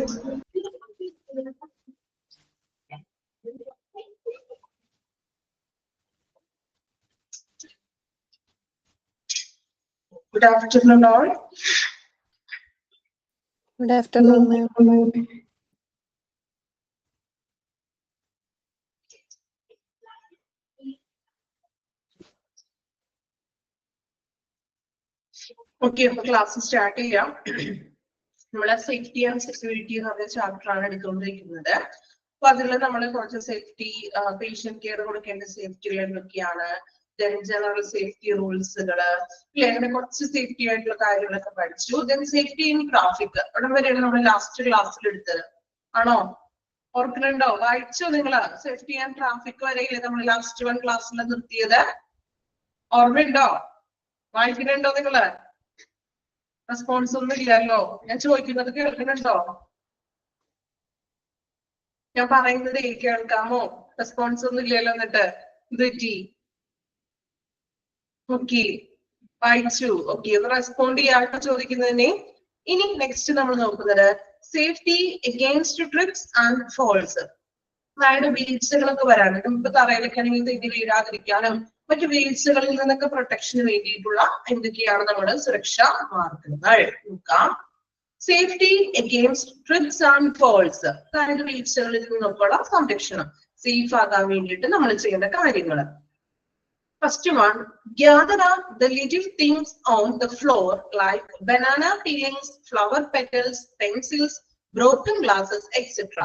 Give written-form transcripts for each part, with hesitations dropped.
Good afternoon, all. Good afternoon, ma'am. Okay, class start ചെയ്യാം. നമ്മളെ safety and security എന്ന് പറഞ്ഞ ചാപ്റ്റർ ആണ് എടുത്തുകൊണ്ടിരിക്കുന്നത്. അപ്പൊ അതിൽ നമ്മൾ കുറച്ച് സേഫ്റ്റി പേഷ്യന്റ് കെയർ കൊടുക്കേണ്ട സേഫ്റ്റികൾ എന്തൊക്കെയാണ്, then general safety റൂൾസുകള്, അങ്ങനെ കുറച്ച് സേഫ്റ്റി ആയിട്ടുള്ള കാര്യങ്ങളൊക്കെ പഠിച്ചു. then safety in traffic അവിടെ വരെയാണ് നമ്മൾ ലാസ്റ്റ് ക്ലാസ്സിൽ എടുത്തത്. ആണോ? ഓർക്കുന്നുണ്ടോ? വായിച്ചോ നിങ്ങള്? സേഫ്റ്റി ആൻഡ് ട്രാഫിക് വരെയല്ലേ നമ്മൾ ലാസ്റ്റ് വൺ ക്ലാസ്സിൽ നിർത്തിയത്? ഓർമ്മയുണ്ടോ? വായിക്കുന്നുണ്ടോ നിങ്ങള്? റെസ്പോൺസ് ഒന്നും ഇല്ലല്ലോ. ഞാൻ ചോദിക്കുന്നത് കേൾക്കുന്നുണ്ടോ? ഞാൻ പറയുന്നത് കേൾക്കാമോ? റെസ്പോൺസ് ഒന്നും ഇല്ലല്ലോ. എന്നിട്ട് ഇത് ഓക്കെ വായിച്ചു. ഓക്കെ, ഒന്ന് റെസ്പോണ്ട് ചെയ്യാട്ടോ ചോദിക്കുന്നതിനെ. ഇനി നെക്സ്റ്റ് നമ്മൾ നോക്കുന്നത് safety against trips and falls. അതായത് വീഴ്ചകളൊക്കെ വരാനുണ്ട്. നമുക്ക് തറയിലൊക്കെ ആണെങ്കിൽ തെറ്റി വീഴാതിരിക്കാനും മറ്റു വീഴ്ചകളിൽ നിന്നൊക്കെ പ്രൊട്ടക്ഷന് വേണ്ടിയിട്ടുള്ള എന്തൊക്കെയാണ് നമ്മുടെ സുരക്ഷാ മാർഗങ്ങൾ നോക്കാം. Safety against trips and falls, അതായത് വീഴ്ചകളിൽ നിന്നൊക്കെയുള്ള സംരക്ഷണം, സേഫ് ആകാൻ വേണ്ടിയിട്ട് നമ്മൾ ചെയ്യേണ്ട കാര്യങ്ങൾ. First one, gather up the little things on the floor like banana peelings, flower petals, pencils, broken glasses, etc.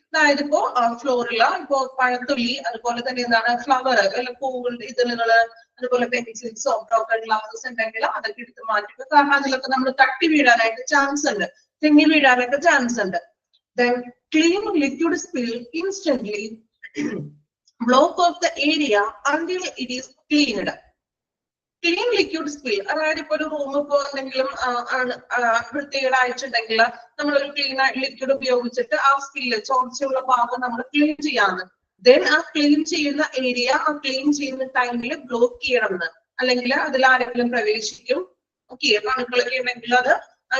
അതായത് ഇപ്പോ ഫ്ലോറില ഇപ്പോ പഴത്തൊലി, അതുപോലെ തന്നെ എന്താണ് ഫ്ലവർ അല്ല പൂവുകളുടെ ഇതളുകള്, അതുപോലെ പെൻസിൽസോ ബ്രോക്കൺ ഗ്ലാസസ് ഉണ്ടെങ്കിൽ അതൊക്കെ എടുത്ത് മാറ്റുക. കാരണം അതിലൊക്കെ നമ്മൾ തട്ടി വീഴാനായിട്ട് ചാൻസ് ഉണ്ട്, തെന്നി വീഴാനൊക്കെ ചാൻസ് ഉണ്ട്. Then clean liquid spill instantly. Block off the area until it is cleaned. Clean liquid spill, അതായത് ഇപ്പൊ ഒരു റൂം ഇപ്പോ എന്തെങ്കിലും വൃത്തികേടായിട്ടുണ്ടെങ്കിൽ നമ്മളൊരു ക്ലീൻ ലിക്വിഡ് ഉപയോഗിച്ചിട്ട് ആ സ്പില്ല് ചോർച്ചയുള്ള ഭാഗം നമ്മൾ ക്ലീൻ ചെയ്യാന്ന്. ദെൻ ആ ക്ലീൻ ചെയ്യുന്ന ഏരിയ ആ ക്ലീൻ ചെയ്യുന്ന ടൈമിൽ ബ്ലോക്ക് ചെയ്യണമെന്ന്, അല്ലെങ്കിൽ അതിൽ ആരെങ്കിലും പ്രവേശിക്കും. ഓക്കെ, അണുക്കളൊക്കെ ഉണ്ടെങ്കിൽ അത്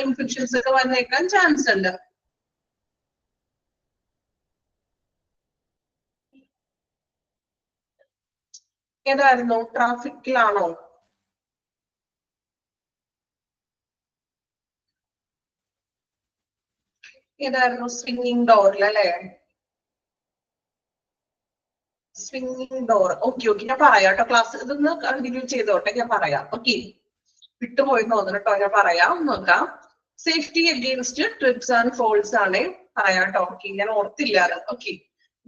ഇൻഫെക്ഷൻസ് ഒക്കെ വന്നേക്കാൻ ചാൻസ് ഉണ്ട്. ഏതായിരുന്നു? ട്രാഫിക്കിലാണോ? ഏതായിരുന്നു? സ്വിംഗിങ് ഡോറിൽ അല്ലെ? Swinging door. ഓക്കെ ഓക്കെ, ഞാൻ പറയാം കേട്ടോ. ക്ലാസ് ഇതൊന്ന് കണ്ടിന്യൂ ചെയ്തോട്ടെ, ഞാൻ പറയാം. ഓക്കെ, വിട്ടുപോയി തോന്നുന്നു കേട്ടോ, ഞാൻ പറയാം. നോക്കാം. Safety against trips and falls ആണ് പറയാം കേട്ടോ. ഓക്കെ, ഞാൻ ഓർത്തില്ല അത്. ഓക്കെ,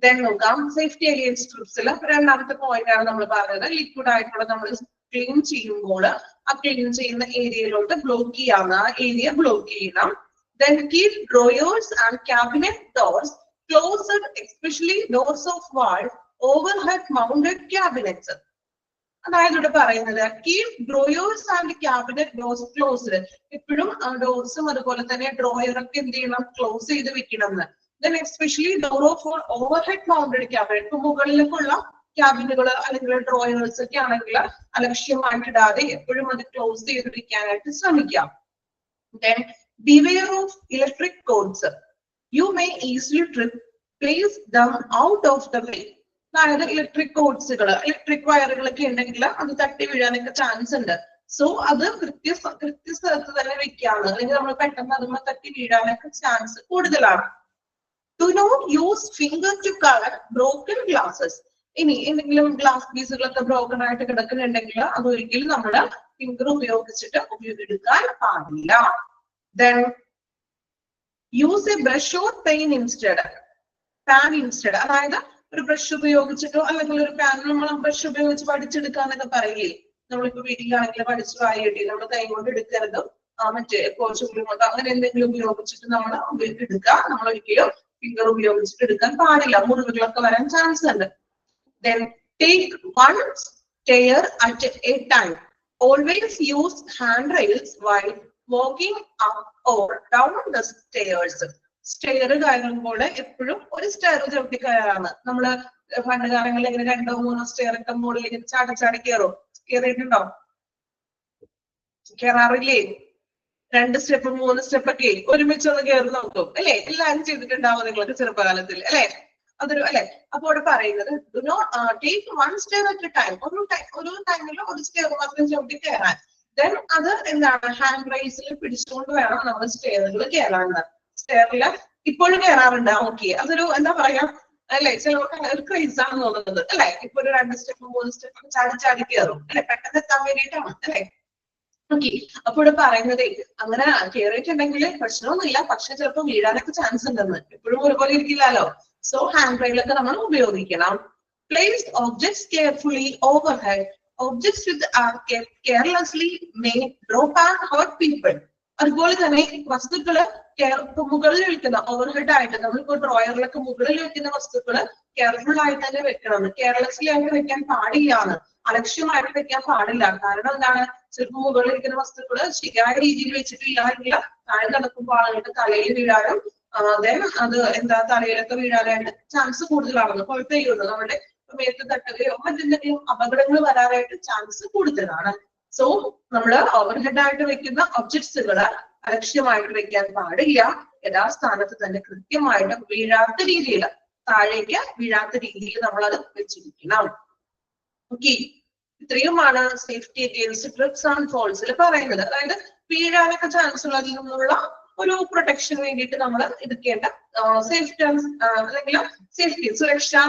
ദെൻ നോക്കാം. സേഫ്റ്റി അഗെയിൻസ്റ്റ് ട്രിപ്സിൽ രണ്ടാമത്തെ പോയിന്റ് ആണ് നമ്മൾ പറഞ്ഞത്. ലിക്വിഡ് ആയിട്ടുള്ള നമ്മൾ ക്ലീൻ ചെയ്യുമ്പോൾ ആ ക്ലീൻ ചെയ്യുന്ന ഏരിയയിലോട്ട് ബ്ലോക്ക് ചെയ്യാവുന്ന ആ ഏരിയ ബ്ലോക്ക് ചെയ്യണം. Then keep drawers and cabinet doors closed, especially doors of wall, overhead mounted cabinets. അതായത് ഇവിടെ പറയുന്നത് keep drawers and cabinet doors closed. എപ്പോഴും ആ ഡോർസും അതുപോലെ തന്നെ ഡ്രോയർ ഒക്കെ എന്ത് ചെയ്യണം? ക്ലോസ് ചെയ്ത് വെക്കണം എന്ന്. Then especially door of overhead mounted cabinet, ഇപ്പൊ മുകളിലേക്കുള്ള ക്യാബിനുകൾ അല്ലെങ്കിൽ ഡ്രോയേഴ്സ് ഒക്കെ ആണെങ്കിൽ അലക്ഷ്യമായിട്ടിടാതെ എപ്പോഴും അത് ക്ലോസ് ചെയ്ത് വെക്കാനായിട്ട് ശ്രമിക്കാം. Then beware of electric cords. You may easily trip. Place them out of the way. അതായത് ഇലക്ട്രിക് കോഡ്സുകൾ, ഇലക്ട്രിക് വയറുകളൊക്കെ ഉണ്ടെങ്കിൽ അത് തട്ടി വീഴാനൊക്കെ ചാൻസ് ഉണ്ട്. സോ അത് കൃത്യസ്ഥലത്ത് തന്നെ വെക്കാണ്, അല്ലെങ്കിൽ നമ്മൾ പെട്ടെന്ന് അതുമ്മ തട്ടി വീഴാനൊക്കെ ചാൻസ് കൂടുതലാണ്. Do not use finger to cut broken glasses. ഇനി എന്തെങ്കിലും ഗ്ലാസ് പീസുകളൊക്കെ ബ്രോക്കൺ ആയിട്ട് കിടക്കുന്നുണ്ടെങ്കിൽ അതൊരിക്കലും നമ്മൾ ഫിംഗർ ഉപയോഗിച്ചിട്ട് എടുക്കാൻ പാടില്ല. Then use a brush or pan instead. അതായത് ഒരു ബ്രഷ് ഉപയോഗിച്ചിട്ടോ അല്ലെങ്കിൽ ഒരു പാൻ, നമ്മൾ ബ്രഷ് ഉപയോഗിച്ച് പഠിച്ചെടുക്കാന്നൊക്കെ പറയില്ലേ, നമ്മളിപ്പോ വീട്ടിലാണെങ്കിൽ പഠിച്ചു വായിട്ട് നമ്മൾ കൈ കൊണ്ട് എടുക്കരുത്, മറ്റേ കോച്ചും കൊണ്ട് അങ്ങനെ എന്തെങ്കിലും ഉപയോഗിച്ചിട്ട് നമ്മൾ എടുക്കുക. നമ്മൾ ഒരിക്കലും ഫിംഗർ ഉപയോഗിച്ചിട്ട് എടുക്കാൻ പാടില്ല, മുറിവുകളൊക്കെ വരാൻ ചാൻസ് ഉണ്ട്. Then take one stair at a time. Always use handrails while walking up or down the stairs. Stair കയറുമ്പോൾ എപ്പോഴും ഒരു സ്റ്റെയർ ചവിട്ടി കയറാണ്. നമ്മള് പണ്ട് കാലങ്ങളിൽ ഇങ്ങനെ 2-3 സ്റ്റെയർ ഒക്കെ മുകളിൽ ഇങ്ങനെ ചാടി കയറും. കയറിയിട്ടുണ്ടോ? കയറാറില്ലേ? 2 സ്റ്റെപ്പ് 3 സ്റ്റെപ്പ് ഒക്കെ ഒരുമിച്ച് ഒന്ന് കയറി നോക്കും അല്ലെ? എല്ലാവരും ചെയ്തിട്ടുണ്ടാവും നിങ്ങൾക്ക് ചെറുപ്പകാലത്തിൽ അല്ലെ? അതൊരു അല്ലെ? അപ്പൊ ഇവിടെ പറയുന്നത് take 1 step at A time. ഒരു ടൈമിൽ ഒരു സ്റ്റെപ്പ് മാത്രം ചവിട്ടി കയറാൻ. ദെൻ അത് എന്താണ് ഹാൻഡ് റൈസിൽ പിടിച്ചുകൊണ്ട് വേണം നമ്മൾ സ്റ്റെയറുകൾ കയറാൻ. സ്റ്റെയറിൽ ഇപ്പോഴും കയറാറുണ്ട്. ഓക്കെ, അതൊരു എന്താ പറയാ അല്ലെ? ചിലർക്ക് ഒരു ക്രേസ് ആണ് തോന്നുന്നത് അല്ലെ? ഇപ്പൊ ഒരു 2 സ്റ്റെപ്പ് 3 സ്റ്റെപ്പ് ചാടി ചാടി കയറും അല്ലെ? പെട്ടെന്ന് എത്താൻ വേണ്ടിയിട്ടാണ് അല്ലെ? ഓക്കെ, അപ്പൊ ഇവിടെ പറയുന്നത് അങ്ങനെ കയറിയിട്ടുണ്ടെങ്കിൽ പ്രശ്നമൊന്നുമില്ല, പക്ഷെ ചിലപ്പോൾ വീഴാനൊക്കെ ചാൻസ് ഉണ്ടെന്ന്. എപ്പോഴും ഒരുപോലെ ഇരിക്കില്ലല്ലോ. സോ ഹാൻഡ് റെയിലൊക്കെ നമ്മൾ ഉപയോഗിക്കണം. Place objects carefully overhead. Objects with carelessly may drop and hurt people. അതുപോലെ തന്നെ വസ്തുക്കള് മുകളിൽ വെക്കുന്ന ഓവർഹെഡ് ആയിട്ട് നമ്മളിപ്പോ ഡ്രോയറിലൊക്കെ മുകളിൽ വെക്കുന്ന വസ്തുക്കള് കെയർഫുൾ ആയിട്ട് തന്നെ വെക്കണം. കെയർലെസ്ലി ആയിട്ട് വെക്കാൻ പാടില്ലാന്ന്, അലക്ഷ്യമായിട്ട് വെക്കാൻ പാടില്ല. കാരണം എന്താണ്, ചിലപ്പോൾ മുകളിൽ ഇരിക്കുന്ന വസ്തുക്കള് ശരിയായ രീതിയിൽ വെച്ചിട്ടില്ല, താഴെ നടക്കുമ്പോൾ ആളുകളുടെ തലയിൽ വീഴാനും അത് എന്താ തലയിലൊക്കെ വീഴാനായിട്ട് ചാൻസ് കൂടുതലാണെന്ന്. കുഴപ്പമില്ല, നമ്മുടെ മേത്ത് തട്ടുകയോ മറ്റെന്തെങ്കിലും അപകടങ്ങൾ വരാനായിട്ട് ചാൻസ് കൂടുതലാണ്. സോ നമ്മള് ഓവർഹെഡ് ആയിട്ട് വെക്കുന്ന ഒബ്ജക്ട്സുകള് അലക്ഷ്യമായിട്ട് വെക്കാൻ പാടില്ല. യഥാസ്ഥാനത്ത് തന്നെ കൃത്യമായിട്ട് വീഴാത്ത രീതിയിൽ, താഴേക്ക് വീഴാത്ത രീതിയിൽ നമ്മൾ അത് വെച്ചിരിക്കണം. ഓക്കെ, ഇത്രയുമാണ് സേഫ്റ്റി അഗെയിൻസ്റ്റ് ട്രിപ്സ് ആൻഡ് ഫോൾസിൽ പറയുന്നത്. അതായത് വീഴാനൊക്കെ ചാൻസ് ഉള്ളതിൽ നിന്നുള്ള ഒരു പ്രൊട്ടക്ഷൻ വേണ്ടിയിട്ട് നമ്മൾ എടുക്കേണ്ട സേഫ്റ്റി അല്ലെങ്കിൽ സേഫ്റ്റി സുരക്ഷാ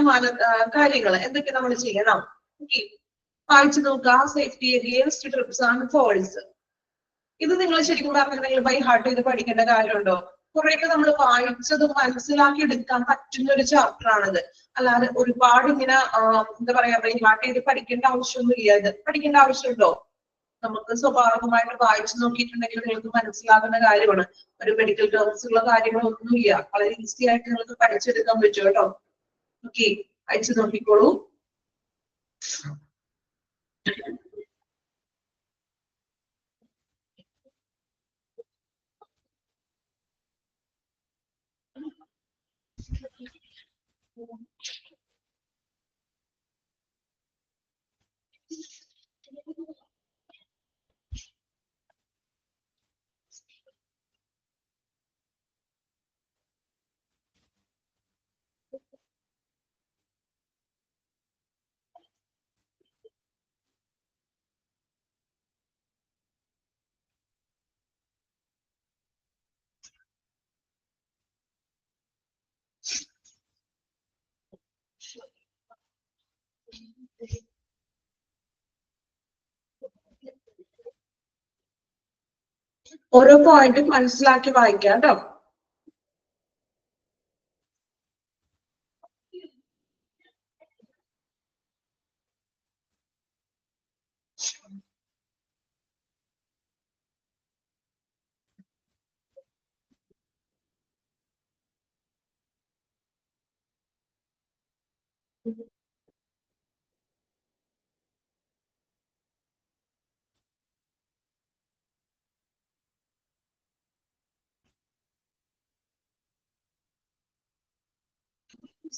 കാര്യങ്ങൾ എന്തൊക്കെ നമ്മൾ ചെയ്യണം. ഓക്കെ, വായിച്ചു നോക്കുക. Safety against trips and falls. ഇത് നിങ്ങൾ ശരിക്കും പറഞ്ഞിട്ടുണ്ടെങ്കിൽ ബൈ ഹാർട്ട് ചെയ്ത് പഠിക്കേണ്ട കാര്യമുണ്ടോ? കുറെയൊക്കെ നമ്മൾ വായിച്ചത് മനസ്സിലാക്കി എടുക്കാൻ പറ്റുന്ന ഒരു ചാപ്റ്റർ ആണിത്. അല്ലാതെ ഒരുപാട് ഇങ്ങനെ എന്താ പറയാ ബൈ ഹാർട്ട് ചെയ്ത് പഠിക്കേണ്ട ആവശ്യമൊന്നുമില്ല. ഇത് പഠിക്കേണ്ട ആവശ്യമുണ്ടോ? നമുക്ക് സ്വാഭാവികമായിട്ട് വായിച്ചു നോക്കിയിട്ടുണ്ടെങ്കിൽ നിങ്ങൾക്ക് മനസ്സിലാകുന്ന കാര്യമാണ്. ഒരു മെഡിക്കൽ ടേംസ് ഉള്ള കാര്യങ്ങളൊന്നുമില്ല. വളരെ ഈസി ആയിട്ട് നിങ്ങൾക്ക് പഠിച്ചെടുക്കാൻ പറ്റും കേട്ടോ. ഓക്കെ, അയച്ചു നോക്കിക്കോളൂ. ഓരോ പോയിന്റും മനസ്സിലാക്കി വായിക്കാം കേട്ടോ.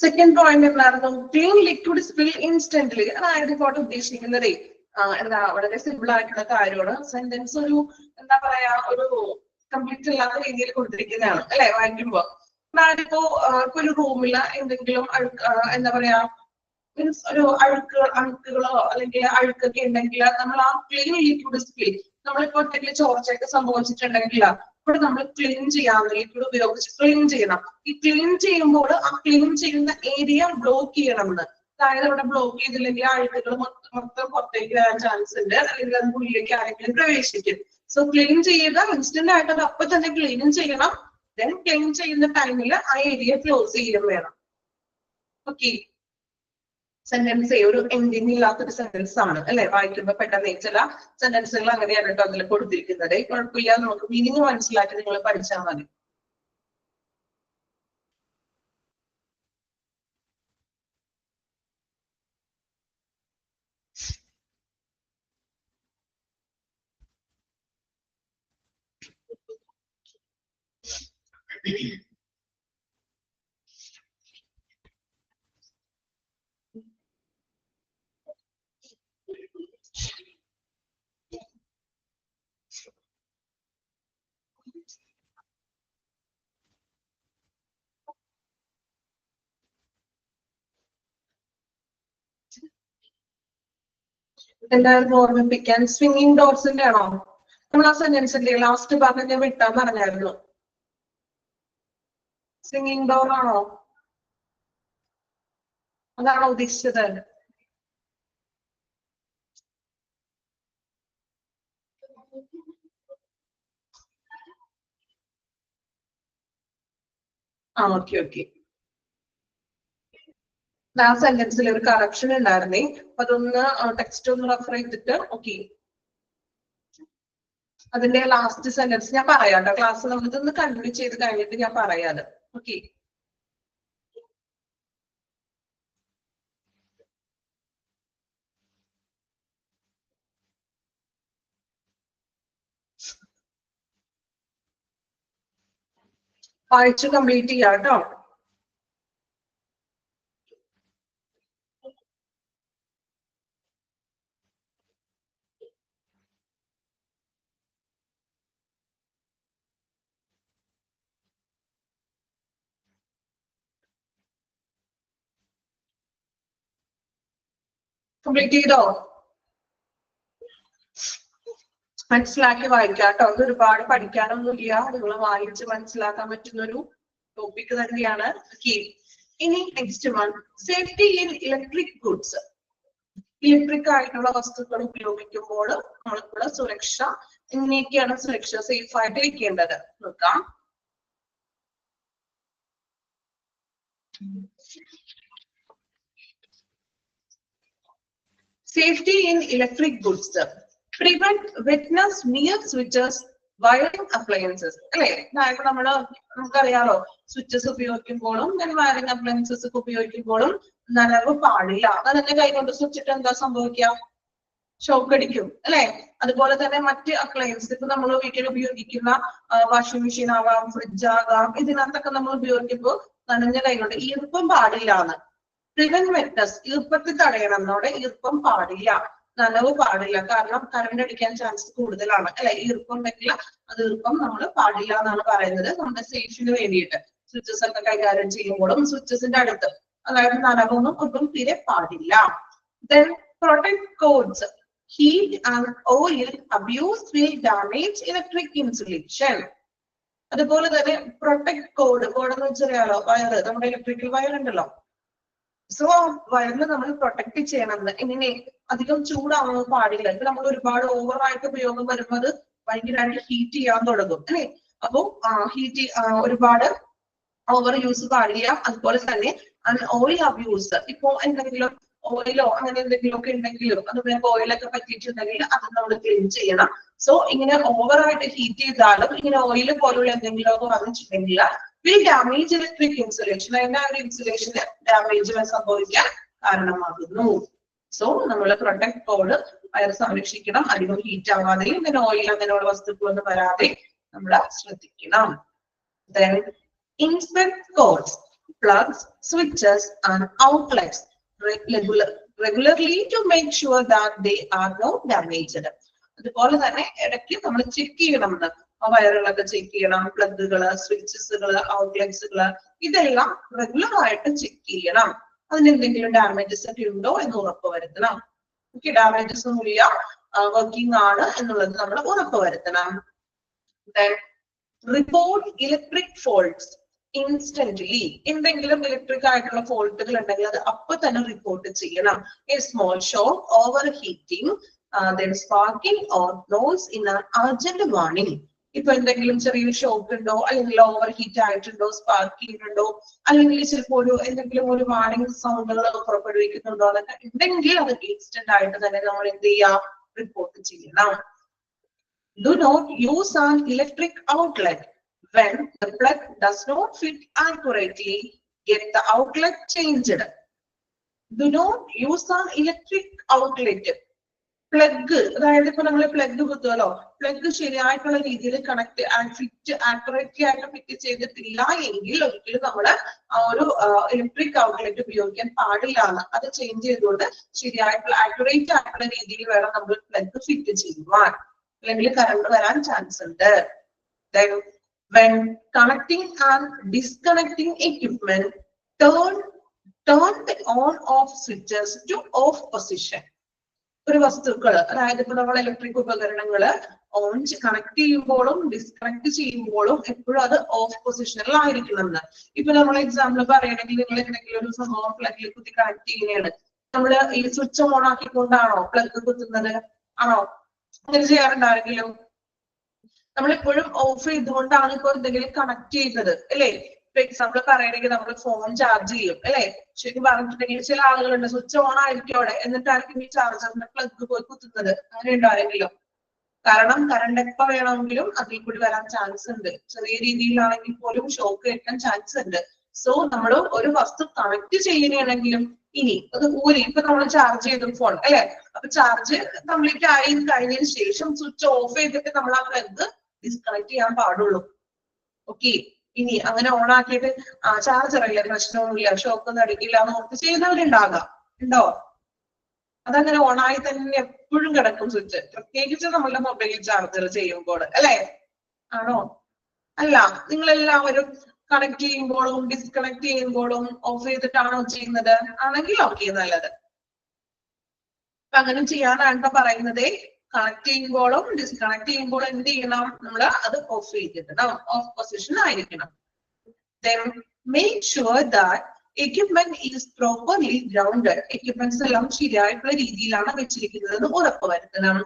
സെക്കൻഡ് പോയിന്റ് എന്തായിരുന്നു? Clean liquid spill instantly. അതായത് ഇപ്പോൾ ഉദ്ദേശിക്കുന്നത് എന്താ വളരെ സിമ്പിൾ ആയിട്ടുള്ള കാര്യമാണ്. സെന്റൻസ് ഒരു എന്താ പറയാ ഒരു കംപ്ലീറ്റ് അല്ലാത്ത രീതിയിൽ കൊടുത്തിരിക്കുന്നതാണ് അല്ലെ വായിക്കുമ്പോ. അതായത് ഇപ്പോ ഒരു റൂമില് എന്തെങ്കിലും എന്താ പറയാ മീൻസ് ഒരു അഴുക്കുകളോ അല്ലെങ്കിൽ അഴുക്കൊക്കെ ഉണ്ടെങ്കിൽ നമ്മൾ ആ ക്ലീൻ ലിക്വിഡ് സ്പിൽ, നമ്മളിപ്പോ എന്തെങ്കിലും ചോർച്ചയൊക്കെ സംഭവിച്ചിട്ടുണ്ടെങ്കിൽ ഇവിടെ നമ്മൾ ക്ലീൻ ചെയ്യാം, ലിക്വിഡ് ഉപയോഗിച്ച് ക്ലീൻ ചെയ്യണം. ഈ ക്ലീൻ ചെയ്യുമ്പോൾ ആ ക്ലീൻ ചെയ്യുന്ന ഏരിയ ബ്ലോക്ക് ചെയ്യണമെന്ന്. അതായത് ഇവിടെ ബ്ലോക്ക് ചെയ്തില്ലെങ്കിൽ അഴുക്കുകൾ മൊത്തം പുറത്തേക്ക് വരാൻ ചാൻസ് ഉണ്ട്, അല്ലെങ്കിൽ അത് ഉള്ളിലേക്ക് ആരെങ്കിലും പ്രവേശിക്കും. സോ ക്ലീൻ ചെയ്യുക ഇൻസ്റ്റന്റ് ആയിട്ട് അത് അപ്പൊ തന്നെ ക്ലീൻ ചെയ്യണം. ദെൻ ക്ലീൻ ചെയ്യുന്ന ടൈമിൽ ആ ഏരിയ ക്ലോസ് ചെയ്യുകയും വേണം. ഓക്കെ, സെന്റൻസ് ഒരു എൻഡിങ് ഇല്ലാത്തൊരു സെന്റൻസ് ആണ് അല്ലെ? വായിക്കുമ്പോ പെട്ടെന്ന് ചില സെന്റൻസുകൾ അങ്ങനെയാണ് കേട്ടോ അതിൽ കൊടുത്തിരിക്കുന്നത്. കുഴപ്പമില്ല, നമുക്ക് മീനിങ് മനസ്സിലാക്കി നിങ്ങൾ പഠിച്ചാൽ മതി. എന്തായിരുന്നു ഓർമ്മിപ്പിക്കാൻ? സ്വിംഗിങ് ഡോർസിന്റെ ആണോ? നമ്മൾ ആ സെന്റൻസിന്റെ ലാസ്റ്റ് ഭാഗം ഞാൻ വിട്ടാന്ന് പറഞ്ഞായിരുന്നു. സ്വിംഗിങ് ഡോർ ആണോ? അതാണോ ഉദ്ദേശിച്ചത്? Okay okay. ആ സെന്റൻസിൽ ഒരു കറക്ഷൻ ഉണ്ടായിരുന്നേ, അതൊന്ന് ടെക്സ്റ്റ് ഒന്ന് റെഫർ ചെയ്തിട്ട്. ഓക്കെ, അതിന്റെ ലാസ്റ്റ് സെന്റൻസ് ഞാൻ പറയാം കേട്ടോ. ക്ലാസ് നമ്മൾ ഇതൊന്ന് കണ്ടിന്യൂ ചെയ്ത് കഴിഞ്ഞിട്ട് ഞാൻ പറയാത്. ഓക്കെ, വായിച്ചു കംപ്ലീറ്റ് ചെയ്യാം കേട്ടോ. കംപ്ലീറ്റ് ചെയ്തോ? മനസ്സിലാക്കി വായിക്കാം കേട്ടോ. അത് ഒരുപാട് പഠിക്കാനൊന്നുമില്ല, നിങ്ങൾ വായിച്ച് മനസ്സിലാക്കാൻ പറ്റുന്ന ഒരു ടോപ്പിക് തന്നെയാണ്. ഇനി next one, safety in electric goods. Electric ആയിട്ടുള്ള വസ്തുക്കൾ ഉപയോഗിക്കുമ്പോൾ നമ്മൾക്കുള്ള സുരക്ഷ, എങ്ങനെയൊക്കെയാണ് സുരക്ഷ സേഫ് ആയിട്ട് ഇരിക്കേണ്ടത് നോക്കാം. Safety in electric goods. Prevent wetness near switches, wiring appliances. അല്ലെ, അതായത് നമുക്കറിയാലോ, സ്വിച്ചസ് ഉപയോഗിക്കുമ്പോഴും വയറിംഗ് അപ്ലയൻസസ് ഉപയോഗിക്കുമ്പോഴും നനവ് പാടില്ല. അതിന്റെ കൈ കൊണ്ട് സ്വിച്ചിട്ട് എന്താ സംഭവിക്കുക? ഷോക്ക് അടിക്കും അല്ലെ. അതുപോലെ തന്നെ മറ്റ് അപ്ലയൻസ്, ഇപ്പൊ നമ്മൾ വീട്ടിൽ ഉപയോഗിക്കുന്ന വാഷിംഗ് മെഷീൻ ആവാം, ഫ്രിഡ്ജ് ആകാം, ഇതിനകത്തൊക്കെ നമ്മൾ ഉപയോഗിക്കുമ്പോൾ നനഞ്ഞ കൈ കൊണ്ട്, ഈർപ്പം പാടില്ലാന്ന്. Prevent wetness, ഈർപ്പത്തിൽ തടയണം. എന്നോടെ ഈർപ്പം പാടില്ല, നനവ് പാടില്ല. കാരണം കറണ്ട് അടിക്കാൻ ചാൻസ് കൂടുതലാണ് അല്ലെ. ഈർപ്പം ഉണ്ടെങ്കിൽ അത് ഈർപ്പം നമ്മൾ പാടില്ല എന്നാണ് പറയുന്നത്, നമ്മുടെ സേഫിന് വേണ്ടിയിട്ട്. സ്വിച്ചസ് ഒക്കെ കൈകാര്യം ചെയ്യുമ്പോഴും സ്വിച്ചസിന്റെ അടുത്ത്, അതായത് നനവൊന്നും ഒട്ടും തീരെ പാടില്ല. Then protect codes. Heat and oil abuse will damage electric insulation. അതുപോലെ തന്നെ പ്രൊട്ടക്ട് കോഡ്. കോഡ് എന്ന് വെച്ചറിയാലോ, വയർ, നമ്മുടെ ഇലക്ട്രിക്കൽ വയർ ഉണ്ടല്ലോ. സോ വയറിന് നമ്മൾ പ്രൊട്ടക്ട് ചെയ്യണം. എങ്ങനെ? അധികം ചൂടാവാൻ പാടില്ല. ഇത് നമ്മൾ ഒരുപാട് ഓവറായിട്ട് ഉപയോഗം വരുമ്പോൾ അത് ഭയങ്കരമായിട്ട് ഹീറ്റ് ചെയ്യാൻ തുടങ്ങും അല്ലെ. അപ്പൊ ഹീറ്റ് ഒരുപാട് ഓവർ യൂസ് പാടില്ല. അതുപോലെ തന്നെ ഓയിൽ അബ്യൂസ്, ഇപ്പോ എന്തെങ്കിലും ഓയിലോ അങ്ങനെ എന്തെങ്കിലും ഒക്കെ ഉണ്ടെങ്കിലും, അതുപോലെ ഓയിലൊക്കെ പറ്റിയിട്ടുണ്ടെങ്കിൽ അത് നമ്മൾ ക്ലീൻ ചെയ്യണം. സോ ഇങ്ങനെ ഓവറായിട്ട് ഹീറ്റ് ചെയ്താലും ഇങ്ങനെ ഓയിൽ പോലുള്ള എന്തെങ്കിലും ഒക്കെ വന്നിട്ടുണ്ടെങ്കിൽ will damage electric insulation. അതിന്റെ ആ ഒരു ഇൻസുലേഷന് ഡാമേജ് സംഭവിക്കാൻ കാരണമാകുന്നു. സോ നമ്മൾ പ്രൊട്ടക്ട് കോഡ് വയർ സംരക്ഷിക്കണം. അധികം ഹീറ്റ് ആവാതെയും ഇങ്ങനെ ഓയിൽ അങ്ങനെയുള്ള വസ്തുക്കളൊന്നും വരാതെ നമ്മൾ ശ്രദ്ധിക്കണം. Then inspect codes, plugs, switches and outlets regularly to make sure that they are not damaged. അതുപോലെ തന്നെ ഇടയ്ക്ക് നമ്മൾ ചെക്ക് ചെയ്യണം. വയറുകളൊക്കെ ചെക്ക് ചെയ്യണം. പ്ലഗുകള്, സ്വിച്ചസുകള്, ഔട്ട്ലെറ്റ്സുകള്, ഇതെല്ലാം റെഗുലർ ആയിട്ട് ചെക്ക് ചെയ്യണം. അതിനെന്തെങ്കിലും ഡാമേജസ് ഒക്കെ ഉണ്ടോ എന്ന് ഉറപ്പ് വരുത്തണം. ഓക്കെ, ഡാമേജസ് ഒന്നുമില്ല, വർക്കിംഗ് ആണ് എന്നുള്ളത് നമ്മൾ ഉറപ്പ് വരുത്തണം. Report electric faults instantly. എന്തെങ്കിലും ഇലക്ട്രിക് ആയിട്ടുള്ള ഫോൾട്ടുകൾ ഉണ്ടെങ്കിൽ അത് അപ്പൊ തന്നെ റിപ്പോർട്ട് ചെയ്യണം. A small shock, over heating, then sparking or noise in an urgent warning. ഇപ്പൊ എന്തെങ്കിലും ചെറിയൊരു ഷോക്ക് ഉണ്ടോ, അല്ലെങ്കിൽ ഓവർ ഹീറ്റ് ആയിട്ടുണ്ടോ, സ്പാർക്കിംഗ് ഉണ്ടോ, അല്ലെങ്കിൽ ചിലപ്പോൾ ഒരു എന്തെങ്കിലും ഒരു വാർണിംഗ് സൗണ്ടുകൾ പുറപ്പെടുവിക്കുന്നുണ്ടോ എന്നൊക്കെ ഉണ്ടെങ്കിൽ അത് ഇൻസ്റ്റന്റ് ആയിട്ട് തന്നെ നമ്മൾ എന്ത് ചെയ്യാം? റിപ്പോർട്ട് ചെയ്യണം. Do not use an electric outlet when the plug does not fit accurately. Get the outlet changed. Do not use an electric outlet. Plug, അതായത് ഇപ്പൊ നമ്മൾ പ്ലഗ് കുത്തുമല്ലോ, പ്ലഗ് ശരിയായിട്ടുള്ള രീതിയിൽ കണക്ട് ഫിറ്റ് ആക്യുറേറ്റ്ലി ആയിട്ട് ഫിറ്റ് ചെയ്തിട്ടില്ല എങ്കിൽ ഒരിക്കലും നമ്മൾ ആ ഒരു ഇലക്ട്രിക് ഔട്ട്ലെറ്റ് ഉപയോഗിക്കാൻ പാടില്ല. അത് ചേഞ്ച് ചെയ്തുകൊണ്ട് ശരിയായിട്ടുള്ള ആക്യുറേറ്റ് ആയിട്ടുള്ള രീതിയിൽ വേണം നമ്മൾ പ്ലഗ് ഫിറ്റ് ചെയ്യുവാൻ, അല്ലെങ്കിൽ കറണ്ട് വരാൻ ചാൻസ് ഉണ്ട്. Then when connecting and disconnecting equipment, turn the on off switches to off position. ഒരു വസ്തുക്കൾ, അതായത് ഇപ്പൊ നമ്മൾ ഇലക്ട്രിക് ഉപകരണങ്ങള് ഓൺ കണക്ട് ചെയ്യുമ്പോഴും ഡിസ്കണക്ട് ചെയ്യുമ്പോഴും എപ്പോഴും അത് ഓഫ് പൊസിഷനിലായിരിക്കണം എന്ന്. ഇപ്പൊ നമ്മൾ എക്സാമ്പിൾ പറയുകയാണെങ്കിൽ നിങ്ങൾ എന്തെങ്കിലും ഒരു സംഭവം പ്ലഗിൽ കുത്തി കണക്ട് ചെയ്യുകയാണ്, നമ്മള് ഈ സ്വിച്ച് ഓൺ ആക്കിക്കൊണ്ടാണോ പ്ലഗ് കുത്തുന്നത്? ആണോ? അങ്ങനെ ചെയ്യാറുണ്ടാണെങ്കിലും നമ്മളെപ്പോഴും ഓഫ് ചെയ്തുകൊണ്ടാണ് ഇപ്പൊ എന്തെങ്കിലും കണക്ട് ചെയ്യുന്നത് അല്ലെ? ഇപ്പൊ എക്സാമ്പിൾ പറയുകയാണെങ്കിൽ നമ്മൾ ഫോൺ ചാർജ് ചെയ്യും അല്ലെ? ശരിക്കും പറഞ്ഞിട്ടുണ്ടെങ്കിൽ ചില ആളുകളുണ്ട് സ്വിച്ച് ഓൺ ആയിരിക്കും അവിടെ, എന്നിട്ടായിരിക്കും ഈ ചാർജറിന്റെ പ്ലഗ് പോയി കുത്തുന്നത്. അങ്ങനെ ഉണ്ടായെങ്കിലും കാരണം കറണ്ട് എപ്പോ വേണമെങ്കിലും അതിൽ കൂടി വരാൻ ചാൻസ് ഉണ്ട്. ചെറിയ രീതിയിലാണെങ്കിൽ പോലും ഷോക്ക് ഏൽക്കാൻ ചാൻസ് ഉണ്ട്. സോ നമ്മൾ ഒരു വസ്തു കണക്ട് ചെയ്യുകയാണെങ്കിലും ഇനി അത് ഊരി, ഇപ്പൊ നമ്മൾ ചാർജ് ചെയ്തു ഫോൺ അല്ലെ, അപ്പൊ ചാർജ് കംപ്ലീറ്റ് ആയി കഴിഞ്ഞതിന് ശേഷം സ്വിച്ച് ഓഫ് ചെയ്തിട്ട് നമ്മൾ ആ പ്ലഗ് ഡിസ്കണക്ട് ചെയ്യാൻ പാടുള്ളൂ. ഓക്കെ, ഇനി അങ്ങനെ ഓൺ ആക്കിയിട്ട് ചാർജർ അല്ലേ പ്രശ്നമൊന്നുമില്ല, ഷോക്ക് ഒന്നും അടിക്കില്ല എന്ന് ഓർത്ത് ചെയ്യുന്നവരുണ്ടാകാം. ഉണ്ടോ? അതങ്ങനെ ഓണായി തന്നെ എപ്പോഴും കിടക്കും സ്വിച്ച്, പ്രത്യേകിച്ച് നമ്മളുടെ മൊബൈൽ ചാർജർ ചെയ്യുമ്പോൾ അല്ലെ? ആണോ? അല്ല, നിങ്ങൾ എല്ലാവരും കണക്ട് ചെയ്യുമ്പോഴും ഡിസ്കണക്ട് ചെയ്യുമ്പോഴും ഓഫ് ചെയ്തിട്ടാണോ ചെയ്യുന്നത്? ആണെങ്കിൽ ഓക്കെ, നല്ലത്. അപ്പൊ അങ്ങനെ ചെയ്യാനാണ് പറയുന്നത്. കണക്ട് ചെയ്യുമ്പോഴും ഡിസ്കണക്ട് ചെയ്യുമ്പോഴും എന്ത് ചെയ്യണം? നമ്മൾ അത് ഓഫ് ചെയ്തിടണം, ഓഫ് പൊസിഷൻ ആയിരിക്കണം. Then make sure that equipment is properly grounded. Equipments എല്ലാം ശരിയായിട്ടുള്ള രീതിയിലാണ് വെച്ചിരിക്കുന്നത് ഉറപ്പുവരുത്തണം.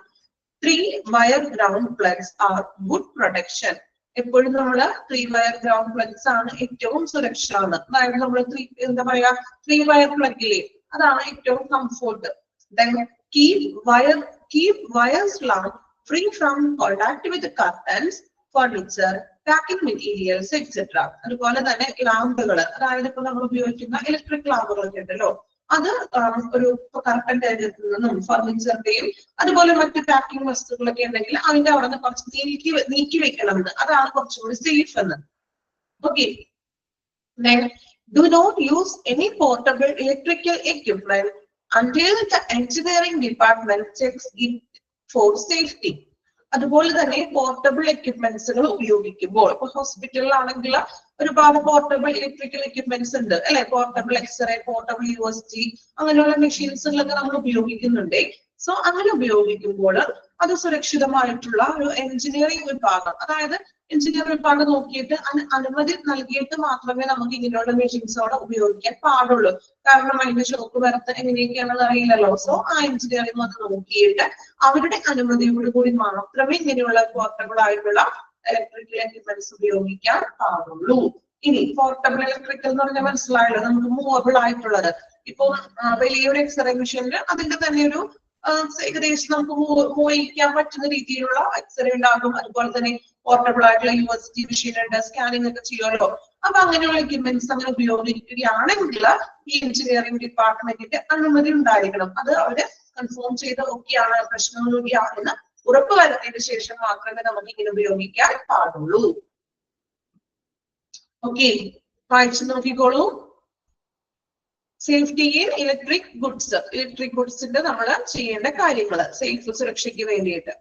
3 wire ground plugs are good protection. എപ്പോഴും നമ്മള് 3 wire ground plugs ആണ് ഏറ്റവും സുരക്ഷ. അതായത് നമ്മൾ എന്താ പറയാ 3 wire plug ഇല്ലേ, അതാണ് ഏറ്റവും comfort. Then keep wires long free from contact with curtains, furniture, packing materials etcetera. അതുപോലെ തന്നെ ലാമ്പുകൾ, അതായത് ഇപ്പൊ നമ്മൾ ഉപയോഗിക്കുന്ന ഇലക്ട്രിക് ലാമ്പുകളൊക്കെ ഉണ്ടല്ലോ, അത് ഒരു കർട്ടന്റെ നിന്നും ഫർണിച്ചറിന്റെയും അതുപോലെ മറ്റ് പാക്കിംഗ് വസ്തുക്കളൊക്കെ ഉണ്ടെങ്കിൽ അതിന്റെ അവിടെ നിന്ന് കുറച്ച് നീക്കി വെക്കണം എന്ന്. അതാണ് കുറച്ചുകൂടി സേഫ് എന്ന്. Okay, do not use any portable electrical equipment until the engineering department checks it for safety. അതുപോലെ തന്നെ പോർട്ടബിൾ എക്യുപ്മെന്റ്സുകൾ ഉപയോഗിക്കുമ്പോൾ, ഇപ്പൊ ഹോസ്പിറ്റലിലാണെങ്കിൽ ഒരുപാട് പോർട്ടബിൾ ഇലക്ട്രിക്കൽ എക്യുപ്മെന്റ്സ് ഉണ്ട് അല്ലെ? പോർട്ടബിൾ എക്സ്റേ, പോർട്ടബിൾ USG, അങ്ങനെയുള്ള മെഷീൻസുകളൊക്കെ നമ്മൾ ഉപയോഗിക്കുന്നുണ്ട്. സോ അങ്ങനെ ഉപയോഗിക്കുമ്പോൾ അത് സുരക്ഷിതമായിട്ടുള്ള ഒരു എഞ്ചിനീയറിംഗ് വിഭാഗം, അതായത് എഞ്ചിനീയറിംഗ് വിഭാഗം നോക്കിയിട്ട് അനുമതി നൽകിയിട്ട് മാത്രമേ നമുക്ക് ഇങ്ങനെയുള്ള മെഷീൻസ് അവിടെ ഉപയോഗിക്കാൻ പാടുള്ളൂ. കാരണം അതിന്റെ ഷോക്ക് വരത്ത് എങ്ങനെയൊക്കെയാണെന്ന് അറിയില്ലല്ലോ. സോ ആ എഞ്ചിനീയറിംഗ് അത് നോക്കിയിട്ട് അവരുടെ അനുമതിയോട് കൂടി മാത്രമേ ഇങ്ങനെയുള്ള പോർട്ടബിൾ ആയിട്ടുള്ള ഇലക്ട്രിക്കൽ എക്യുപ്മെന്റ്സ് ഉപയോഗിക്കാൻ പാടുള്ളൂ. ഇനി പോർട്ടബിൾ ഇലക്ട്രിക്കൽ എന്ന് പറഞ്ഞാൽ മനസ്സിലായല്ലോ, നമുക്ക് മൂവബിൾ ആയിട്ടുള്ളത്. ഇപ്പൊ വലിയൊരു എക്സ്റേ മെഷീനിൽ അതിന്റെ തന്നെ ഒരു ഏകദേശം നമുക്ക് മൂവ് ചെയ്യാൻ പറ്റുന്ന രീതിയിലുള്ള എക്സ്റേ ഉണ്ടാകും. അതുപോലെ തന്നെ പോർട്ടബിൾ ആയിട്ടുള്ള USG മെഷീൻ ഉണ്ട്, സ്കാനിങ് ഒക്കെ ചെയ്യുമല്ലോ. അപ്പൊ അങ്ങനെയുള്ള എക്യുപ്മെന്റ്സ് അങ്ങനെ ഉപയോഗിക്കുകയാണെങ്കിൽ ഈ എഞ്ചിനീയറിംഗ് ഡിപ്പാർട്ട്മെന്റിന്റെ അനുമതി ഉണ്ടായിരിക്കണം. അത് അവര് കൺഫേം ചെയ്ത് ഓക്കെയാണ്, പ്രശ്നമൊന്നുമില്ല ഉറപ്പ് വരുത്തിയതിനു ശേഷം മാത്രമേ നമുക്ക് ഇങ്ങനെ ഉപയോഗിക്കാൻ പാടുള്ളൂ. ഓക്കെ, വായിച്ചു നോക്കിക്കോളൂ. Safety in electric goods. Electric ഗുഡ്സിന്റെ നമ്മൾ ചെയ്യേണ്ട കാര്യങ്ങൾ സേഫ് സുരക്ഷയ്ക്ക് വേണ്ടിയിട്ട്.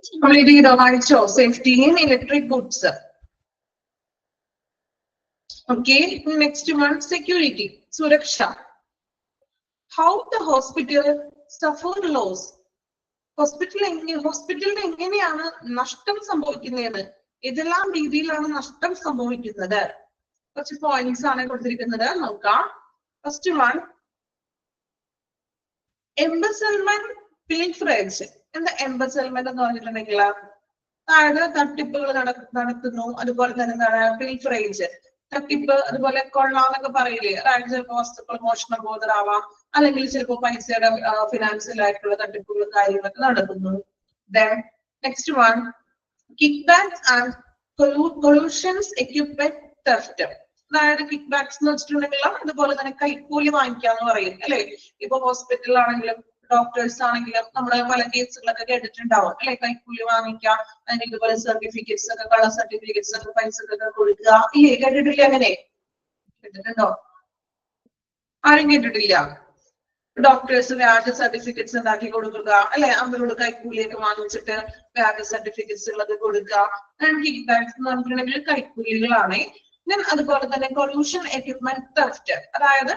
കംപ്ലീറ്റ് ചെയ്തോ? വായിച്ചോ? Safety in electric goods. Okay, next one security, സുരക്ഷ. How the hospital suffer loss. ഹോസ്പിറ്റലിന് എങ്ങനെയാണ് നഷ്ടം സംഭവിക്കുന്നത്? ഏതെല്ലാം രീതിയിലാണ് നഷ്ടം സംഭവിക്കുന്നത്? കുറച്ച് പോയിന്റ്സ് ആണ് കൊടുത്തിരിക്കുന്നത്, നോക്കാം. First one, embezzlement pilferage. എന്താ എംബസൽമെന്റ് എന്ന് പറഞ്ഞിട്ടുണ്ടെങ്കിൽ അതായത് തട്ടിപ്പുകൾ നടത്തുന്നു, അതുപോലെ തന്നെ എന്താണ് പിൽഫ്രേജ്, തട്ടിപ്പ്, അതുപോലെ കൊള്ളാന്നൊക്കെ പറയില്ലേ, അതായത് ചിലപ്പോൾ വസ്തുക്കൾ മോഷണം പോകുന്നതാവാം, അല്ലെങ്കിൽ ചിലപ്പോൾ പൈസയുടെ ഫിനാൻഷ്യൽ ആയിട്ടുള്ള തട്ടിപ്പുകളും കാര്യങ്ങളൊക്കെ നടക്കുന്നു. Then next one, kickbacks and collusions equipment theft. അതായത് കിക്ക് ബാക്സ് എന്ന് വെച്ചിട്ടുണ്ടെങ്കിൽ അതുപോലെ തന്നെ കൈക്കൂലി വാങ്ങിക്കാന്ന് പറയും അല്ലെ. ഇപ്പൊ ഹോസ്പിറ്റലിലാണെങ്കിലും ഡോക്ടേഴ്സ് ആണെങ്കിലും നമ്മുടെ പല കേസുകളൊക്കെ കേട്ടിട്ടുണ്ടാവും അല്ലെ, കൈക്കൂലി വാങ്ങിക്കാം, അതിന് ഇതുപോലെ സർട്ടിഫിക്കറ്റ്സ് ഒക്കെ, കളർ സർട്ടിഫിക്കറ്റ്സ് ഒക്കെ പൈസ ഒക്കെ കൊടുക്കുക ഇല്ലേ, കേട്ടിട്ടില്ല? അങ്ങനെ കേട്ടിട്ടുണ്ടോ? ആരും കേട്ടിട്ടില്ല? ഡോക്ടേഴ്സ് വ്യാജ സർട്ടിഫിക്കറ്റ്സ് ഉണ്ടാക്കി കൊടുക്കുക അല്ലെ, അവരോട് കൈക്കൂലിയൊക്കെ വാങ്ങിച്ചിട്ട് വ്യാജ സർട്ടിഫിക്കറ്റ്സുകളൊക്കെ കൊടുക്കുക. കിക്ക് ബാക്സ് എന്ന് പറഞ്ഞിട്ടുണ്ടെങ്കിൽ കൈക്കൂലികളാണ്. അതുപോലെ തന്നെ കൊലൂഷൻ എക്യുപ്മെന്റ് തെഫ്റ്റ്, അതായത്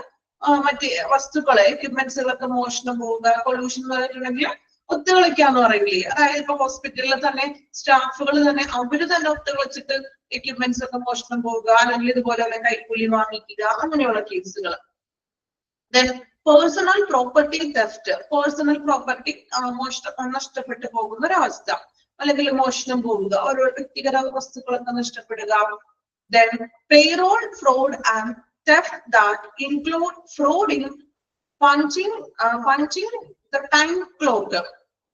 മറ്റേ വസ്തുക്കളെ എക്യുപ്മെന്റ്സുകളൊക്കെ മോഷണം പോവുക. കൊലൂഷൻ എന്ന് പറഞ്ഞിട്ടുണ്ടെങ്കിൽ ഒത്തുകളിക്കാന്ന് പറയില്ലേ, അതായത് ഇപ്പൊ ഹോസ്പിറ്റലിൽ തന്നെ സ്റ്റാഫുകൾ തന്നെ അവര് തന്നെ ഒത്തുകളിച്ചിട്ട് എക്യുപ്മെന്റ്സ് ഒക്കെ മോഷണം പോവുക, അല്ലെങ്കിൽ ഇതുപോലെ തന്നെ കൈക്കൂലി വാങ്ങിക്കുക, അങ്ങനെയുള്ള കേസുകൾ. Then personal property theft, personal property നഷ്ടപ്പെട്ടു പോകുന്ന ഒരവസ്ഥ, അല്ലെങ്കിൽ മോഷണം പോവുക, ഓരോ വ്യക്തിഗത വസ്തുക്കളൊക്കെ നഷ്ടപ്പെടുക. Then payroll fraud and theft that include fraud in punching the time clock.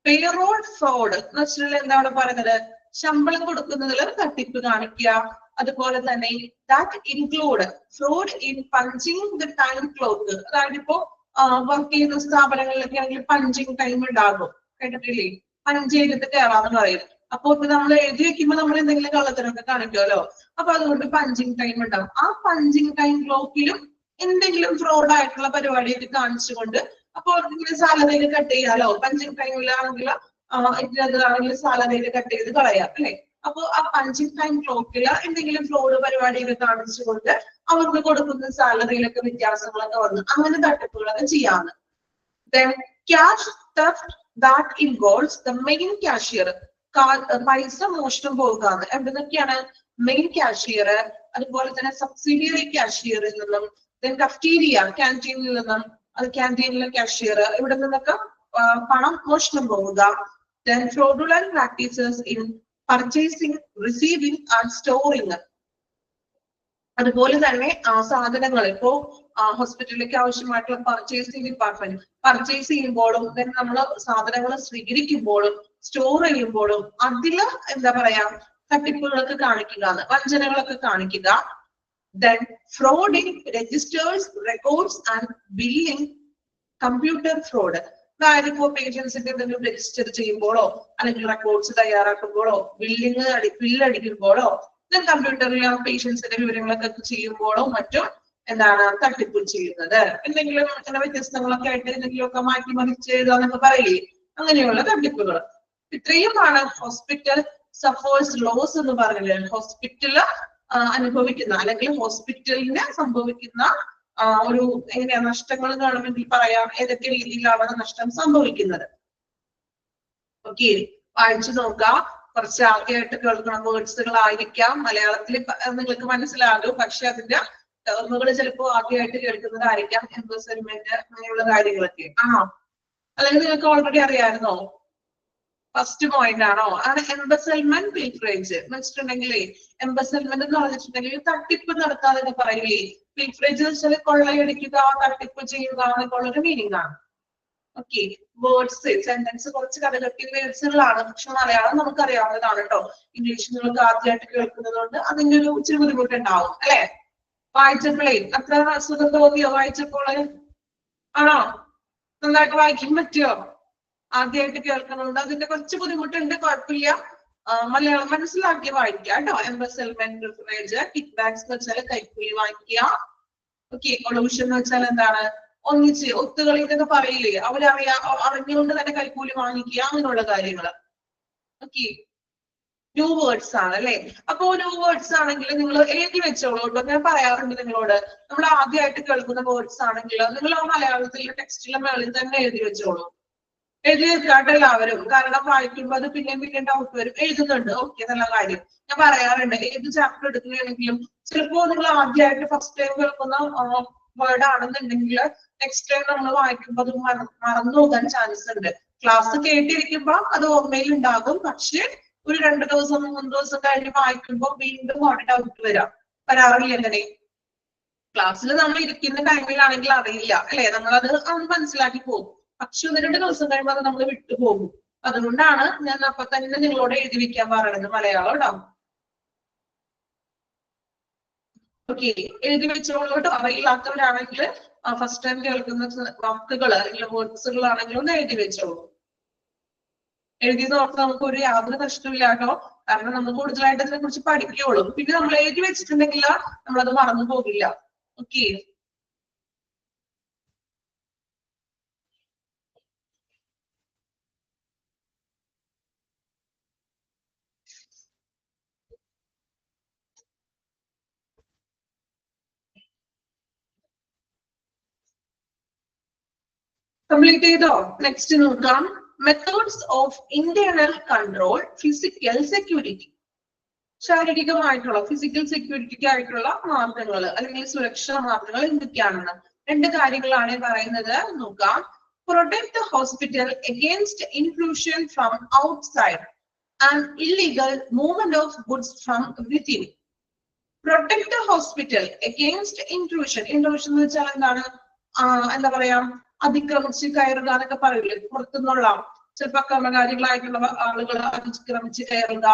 Payroll fraud എന്ന് വെച്ചാൽ എന്താണ് പറയുന്നത്? ശമ്പളം കൊടുക്കുന്നതിൽ തട്ടിപ്പ് കാണിക്കുക. അതുപോലെ തന്നെ that include fraud in punching the time clock. അതായത് ഇപ്പോ വർക്ക് ചെയ്യുന്ന സ്ഥാപനങ്ങളിലൊക്കെ ആണെങ്കിൽ പഞ്ചിങ് ടൈം ഉണ്ടാകും, കേട്ടിട്ടില്ലേ? പഞ്ച് ചെയ്തിട്ട് കയറാന്ന് പറയും. അപ്പൊ നമ്മൾ എഴുതി വെക്കുമ്പോൾ നമ്മൾ എന്തെങ്കിലും കള്ളത്തരമൊക്കെ കാണിക്കുമല്ലോ, അപ്പൊ അതുകൊണ്ട് പഞ്ചിങ് ടൈം ഉണ്ടാവും. ആ പഞ്ചിങ് ടൈം ക്ലോക്കിലും എന്തെങ്കിലും ഫ്രോഡ് ആയിട്ടുള്ള പരിപാടിയൊക്കെ കാണിച്ചുകൊണ്ട് അപ്പൊ ഇങ്ങനെ സാലറിയിൽ കട്ട് ചെയ്യാലോ, പഞ്ചിങ് ടൈമിലാണെങ്കിൽ ഇതിനകത്താണെങ്കിൽ സാലറിയിൽ കട്ട് ചെയ്ത് കളയാം അല്ലെ. അപ്പൊ ആ പഞ്ചിങ് ടൈം ക്ലോക്കിൽ എന്തെങ്കിലും ഫ്രോഡ് പരിപാടിയൊക്കെ കാണിച്ചുകൊണ്ട് അവർക്ക് കൊടുക്കുന്ന സാലറിയിലൊക്കെ വ്യത്യാസങ്ങളൊക്കെ വന്ന് അങ്ങനെ തട്ടിപ്പുകളൊക്കെ ചെയ്യാന്ന്. Then cash theft that involves the main cashier. പൈസ മോഷണം പോകുകയാണ്. എവിടുന്നൊക്കെയാണ്? മെയിൻ കാഷ്യർ, അതുപോലെ തന്നെ സബ്സിഡിയറി കാഷ്യറിൽ നിന്നും, then കഫ്റ്റീരിയ ക്യാൻറ്റീനിൽ നിന്നും, അത് ക്യാൻറ്റീനിലെ കാഷ്യർ, ഇവിടെ നിന്നൊക്കെ പണം മോഷണം പോവുക. Then fraudulent practices in purchasing, receiving and storing. അതുപോലെ തന്നെ സാധനങ്ങൾ ഇപ്പോ ഹോസ്പിറ്റലിലേക്ക് ആവശ്യമായിട്ടുള്ള പർച്ചേസിംഗ് ഡിപ്പാർട്ട്മെന്റ് പർച്ചേസ് ചെയ്യുമ്പോഴും നമ്മൾ സാധനങ്ങൾ സ്വീകരിക്കുമ്പോഴും സ്റ്റോർ ചെയ്യുമ്പോഴും അതില് എന്താ പറയാ തട്ടിപ്പുകളൊക്കെ കാണിക്കുക, വഞ്ചനകളൊക്കെ കാണിക്കുക. Then fraud in registers, records and billing, computer fraud. അതായത് ഇപ്പോ പേഷ്യൻസിന്റെ എന്തെങ്കിലും രജിസ്റ്റർ ചെയ്യുമ്പോഴോ അല്ലെങ്കിൽ റെക്കോർഡ്സ് തയ്യാറാക്കുമ്പോഴോ ബില്ലടിക്കുമ്പോഴോ കമ്പ്യൂട്ടറിൽ പേഷ്യൻസിന്റെ വിവരങ്ങളൊക്കെ ചെയ്യുമ്പോഴോ മറ്റും എന്താണ് തട്ടിപ്പ് ചെയ്യുന്നത്. എന്തെങ്കിലും അങ്ങനെ വ്യത്യസ്തങ്ങളൊക്കെ ആയിട്ട് എന്തെങ്കിലുമൊക്കെ മാറ്റി മറിച്ച് എഴുതാന്നൊക്കെ പറയില്ലേ, അങ്ങനെയുള്ള തട്ടിപ്പുകൾ. ഇത്രയുമാണ് ഹോസ്പിറ്റൽ സഫേഴ്സ് ലോസ് എന്ന് പറഞ്ഞത്. ഹോസ്പിറ്റല് അനുഭവിക്കുന്ന അല്ലെങ്കിൽ ഹോസ്പിറ്റലിന് സംഭവിക്കുന്ന ഒരു എങ്ങനെയാ നഷ്ടങ്ങൾ കാണുമെങ്കിൽ പറയാം, ഏതൊക്കെ രീതിയിലാണ് നഷ്ടം സംഭവിക്കുന്നത്. ഓക്കെ, വായിച്ചു നോക്കാം. കുറച്ച് ആദ്യമായിട്ട് കേൾക്കുന്ന വേർഡ്സുകളായിരിക്കാം, മലയാളത്തിൽ നിങ്ങൾക്ക് മനസ്സിലാകും, പക്ഷെ അതിന്റെ ടേമുകൾ ചിലപ്പോൾ ആദ്യമായിട്ട് കേൾക്കുന്നതായിരിക്കാം. എംബസൽമെന്റ് അങ്ങനെയുള്ള കാര്യങ്ങളൊക്കെ ആണോ, അല്ലെങ്കിൽ നിങ്ങൾക്ക് ഓൾറെഡി അറിയാമായിരുന്നോ? ഫസ്റ്റ് പോയിന്റ് ആണോ? ആണ് എംബസൽമെന്റ് പിൽഫ്രേജ് എന്ന് വെച്ചിട്ടുണ്ടെങ്കിലേ, എംബസൽമെന്റ് എന്ന് പറഞ്ഞിട്ടുണ്ടെങ്കിൽ തട്ടിപ്പ് നടത്താതെ പറയില്ലേ. പിൽഫ്രേജ് എന്ന് വെച്ചാൽ കൊള്ളയടിക്കുക, തട്ടിപ്പ് ചെയ്യുക എന്നൊക്കെയുള്ളൊരു മീനിങ് ആണ്. ഓക്കെ, വേർഡ്സ് സെന്റൻസ് കുറച്ച് കഥകട്ടി വേർഡ്സുകളാണ്, പക്ഷെ മലയാളം നമുക്ക് അറിയാവുന്നതാണ് കേട്ടോ. ഇംഗ്ലീഷ് നിങ്ങൾക്ക് ആദ്യമായിട്ട് കേൾക്കുന്നത് കൊണ്ട് അതിന്റെ ഒരു ഇച്ചിരി ബുദ്ധിമുട്ടുണ്ടാവും അല്ലെ. വായിച്ചപ്പോഴേ അത്ര അസുഖം തോന്നിയോ? വായിച്ചപ്പോള് ആണോ? നന്നായിട്ട് വായിക്കാൻ പറ്റുമോ? ആദ്യമായിട്ട് കേൾക്കുന്നുണ്ട്, അതിന്റെ കുറച്ച് ബുദ്ധിമുട്ടുണ്ട്, കുഴപ്പമില്ല. മലയാളം മനസ്സിലാക്കി വായിക്കുക കേട്ടോ. എംബസൽമെന്റ് പിൽഫ്രേജ്, കിക്ക് ബാക്സ് എന്ന് വെച്ചാൽ കൈക്കൂലി വാങ്ങിക്കുക. ഓക്കെ, കൊളൂഷൻ എന്ന് വെച്ചാൽ എന്താണ്? ഒന്നിച്ച് ഒത്തുകളി എന്നൊക്കെ പറയില്ലേ, അറിഞ്ഞുകൊണ്ട് തന്നെ കൈക്കൂലി വാങ്ങിക്കുക, അങ്ങനെയുള്ള കാര്യങ്ങൾ. ഓക്കെ, ന്യൂ വേർഡ്സ് ആണ് അല്ലെ. അപ്പൊ ന്യൂ വേർഡ്സ് ആണെങ്കിൽ നിങ്ങൾ എഴുതി വെച്ചോളൂ കേട്ടോ. ഞാൻ പറയാറുണ്ട് നിങ്ങളോട്, നമ്മൾ ആദ്യമായിട്ട് കേൾക്കുന്ന വേർഡ്സ് ആണെങ്കിൽ നിങ്ങൾ ആ മലയാളത്തിലെ ടെക്സ്റ്റിലെ മേളിൽ തന്നെ എഴുതി വെച്ചോളൂ. എഴുതി വെക്കാട്ടെ എല്ലാവരും, കാരണം വായിക്കുമ്പോൾ അത് പിന്നെയും ഡൗട്ട് വരും. എഴുതുന്നുണ്ട്, ഓക്കെ, നല്ല കാര്യം. ഞാൻ പറയാറുണ്ട് ഏത് ചാപ്റ്റർ എടുക്കുകയാണെങ്കിലും ചിലപ്പോ നിങ്ങൾ ആദ്യമായിട്ട് ഫസ്റ്റ് ടൈം കേൾക്കുന്ന വേർഡ് ആണെന്നുണ്ടെങ്കിൽ നെക്സ്റ്റ് ടൈം നമ്മൾ വായിക്കുമ്പോൾ അത് മറന്നു പോകാൻ ചാൻസ് ഉണ്ട്. ക്ലാസ് കേട്ടിരിക്കുമ്പോ അത് ഓർമ്മയിൽ ഉണ്ടാകും, പക്ഷെ ഒരു 2 ദിവസം 3 ദിവസം കഴിഞ്ഞ് വായിക്കുമ്പോൾ വീണ്ടും അവിടെ ഡൗട്ട് വരാറില്ല. എങ്ങനെ ക്ലാസ്സിൽ നമ്മൾ ഇരിക്കുന്ന ടൈമിലാണെങ്കിൽ അറിയില്ല അല്ലെ, നമ്മളത് മനസ്സിലാക്കി പോകും. പക്ഷെ 1-2 ദിവസം കഴിയുമ്പോൾ അത് നമ്മൾ വിട്ടുപോകും. അതുകൊണ്ടാണ് ഞാൻ അപ്പൊ തന്നെ നിങ്ങളോട് എഴുതി വെക്കാൻ പറയുന്നത് മലയാളം ഉണ്ടാവും. ഓക്കെ, എഴുതി വെച്ചോളോട്ട്. അറിയില്ലാത്തവരാണെങ്കിൽ ഫസ്റ്റ് ടൈം കേൾക്കുന്ന വാക്കുകൾ അല്ലെങ്കിൽ വേർഡ്സുകളാണെങ്കിൽ ഒന്ന് എഴുതി വെച്ചോളൂ. എഴുതിയത് ഓർത്ത് നമുക്ക് ഒരു യാതൊരു പ്രശ്നമില്ല കേട്ടോ, കാരണം നമ്മൾ കൂടുതലായിട്ട് അതിനെ കുറിച്ച് പഠിക്കുകയുള്ളൂ. പിന്നെ നമ്മൾ എഴുതി വെച്ചിട്ടുണ്ടെങ്കിൽ നമ്മളത് മറന്നു പോകില്ല. ഓക്കെ, കംപ്ലീറ്റ് ചെയ്തോ? നെക്സ്റ്റ് നോക്കാം, methods of internal control physical security. ശാരീരികമായിട്ടുള്ള ഫിസിക്കൽ സെക്യൂരിറ്റിക്ക് ആയിട്ടുള്ള മാർഗങ്ങൾ അല്ലെങ്കിൽ സുരക്ഷാ മാർഗങ്ങൾ എന്തൊക്കെയാണെന്ന് 2 കാര്യങ്ങളാണ് പറയുന്നത്. നോക്കാം. Protect the hospital against intrusion from outside and illegal movement of goods from within. Protect the hospital against intrusion. Intrusion എന്ന് വെച്ചാൽ എന്താണ്? എന്താ പറയാ, അതിക്രമിച്ച് കയറുക എന്നൊക്കെ പറയില്ലേ, പുറത്തുനിന്നുള്ള ചിലപ്പോൾ അക്രമകാരികളായിട്ടുള്ള ആളുകൾ അതിക്രമിച്ച് കയറുക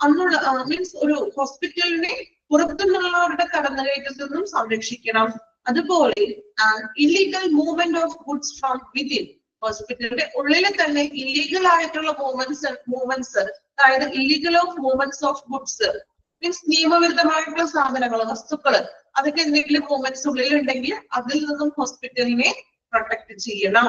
അന്നുള്ള മീൻസ് ഒരു ഹോസ്പിറ്റലിനെ പുറത്തുനിന്നുള്ളവരുടെ കടന്നുകയറ്റത്തിൽ നിന്നും സംരക്ഷിക്കണം. അതുപോലെ illegal movement of goods from within. ഹോസ്പിറ്റലിന്റെ ഉള്ളിൽ തന്നെ ഇല്ലീഗൽ ആയിട്ടുള്ള മൂവ്മെന്റ്സ്, അതായത് illegal of movements of goods means നിയമവിരുദ്ധമായിട്ടുള്ള സാധനങ്ങൾ, വസ്തുക്കള്, അതൊക്കെ എന്തെങ്കിലും മൂവ്മെന്റ്സ് ഉള്ളിൽ ഉണ്ടെങ്കിൽ അതിൽ നിന്നും ഹോസ്പിറ്റലിനെ പ്രൊട്ടക്ട് ചെയ്യണം.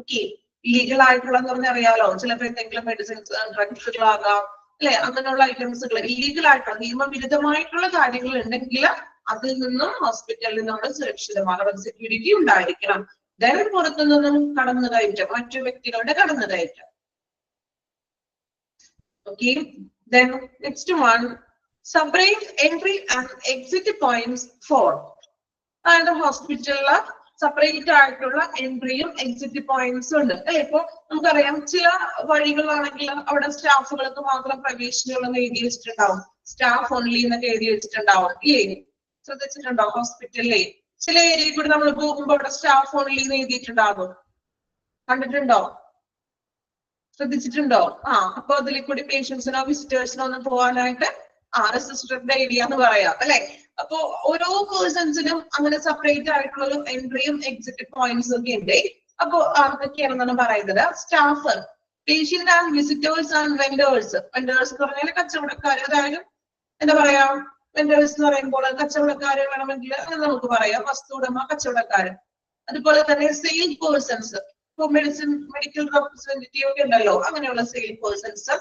ഓക്കെ, ലീഗൽ ആയിട്ടുള്ളതെന്ന് പറഞ്ഞാൽ അറിയാലോ, ചിലപ്പോൾ എന്തെങ്കിലും മെഡിസിൻസ് ഡ്രഗ്സുകളാകാം അല്ലെ, അങ്ങനെയുള്ള ഐറ്റംസുകൾ ഇല്ലീഗൽ ആയിട്ടുള്ള നിയമവിരുദ്ധമായിട്ടുള്ള കാര്യങ്ങൾ ഉണ്ടെങ്കിൽ അതിൽ നിന്നും ഹോസ്പിറ്റലിൽ നമ്മൾ സുരക്ഷിതമാകുന്ന സെക്യൂരിറ്റി ഉണ്ടായിരിക്കണം. ദെൻ പുറത്തു നിന്നും കടന്നുകയറ്റം, മറ്റു വ്യക്തികളുടെ കടന്നുകയറ്റം. Okay, then next one, separate entry and exit points for. അതായത് ഹോസ്പിറ്റലില് സെപ്പറേറ്റ് ആയിട്ടുള്ള എൻട്രിയും എക്സിറ്റ് പോയിന്റ്സും ഉണ്ട് അല്ലെ. ഇപ്പൊ നമുക്കറിയാം ചില വഴികളാണെങ്കിൽ അവിടെ സ്റ്റാഫുകൾക്ക് മാത്രം പ്രവേശനമുള്ളെന്ന് എഴുതി വെച്ചിട്ടുണ്ടാവും, സ്റ്റാഫ് ഓൺലി എന്നൊക്കെ എഴുതി വെച്ചിട്ടുണ്ടാവും ഇല്ലേ, ശ്രദ്ധിച്ചിട്ടുണ്ടോ? ഹോസ്പിറ്റലിലെ ചില ഏരിയയിൽ കൂടി നമ്മൾ പോകുമ്പോൾ അവിടെ സ്റ്റാഫ് ഓൺലി എന്ന് എഴുതിയിട്ടുണ്ടാകും, കണ്ടിട്ടുണ്ടോ? ശ്രദ്ധിച്ചിട്ടുണ്ടോ? അപ്പൊ അതിൽ കൂടി പേഷ്യൻസിനോ വിസിറ്റേഴ്സിനോ ഒന്നും പോകാനായിട്ട് റെസിസ്റ്ററിന്റെ ഏരിയ എന്ന് പറയാം അല്ലെ. അപ്പൊ ഓരോ പേഴ്സൺസിനും അങ്ങനെ സെപ്പറേറ്റ് ആയിട്ടുള്ള ഒരു എൻട്രിയും എക്സിറ്റ് പോയിന്റ്സും ഒക്കെ ഉണ്ട്. അപ്പൊ അതൊക്കെയാണെന്നാണ് പറയുന്നത്. Staff, patient and visitors and vendors. Vendors എന്ന് പറഞ്ഞാൽ കച്ചവടക്കാർ, അതായത് എന്താ പറയാ, വെൻഡേഴ്സ് എന്ന് പറയുമ്പോൾ കച്ചവടക്കാര് വേണമെങ്കിൽ അങ്ങനെ നമുക്ക് പറയാം, വസ്തുടമ കച്ചവടക്കാര്. അതുപോലെ തന്നെ സെയിൽ പേഴ്സൺസ്, ഇപ്പൊ മെഡിക്കൽ റെപ്രസെന്റേറ്റീവ് ഒക്കെ ഉണ്ടല്ലോ, അങ്ങനെയുള്ള sale persons.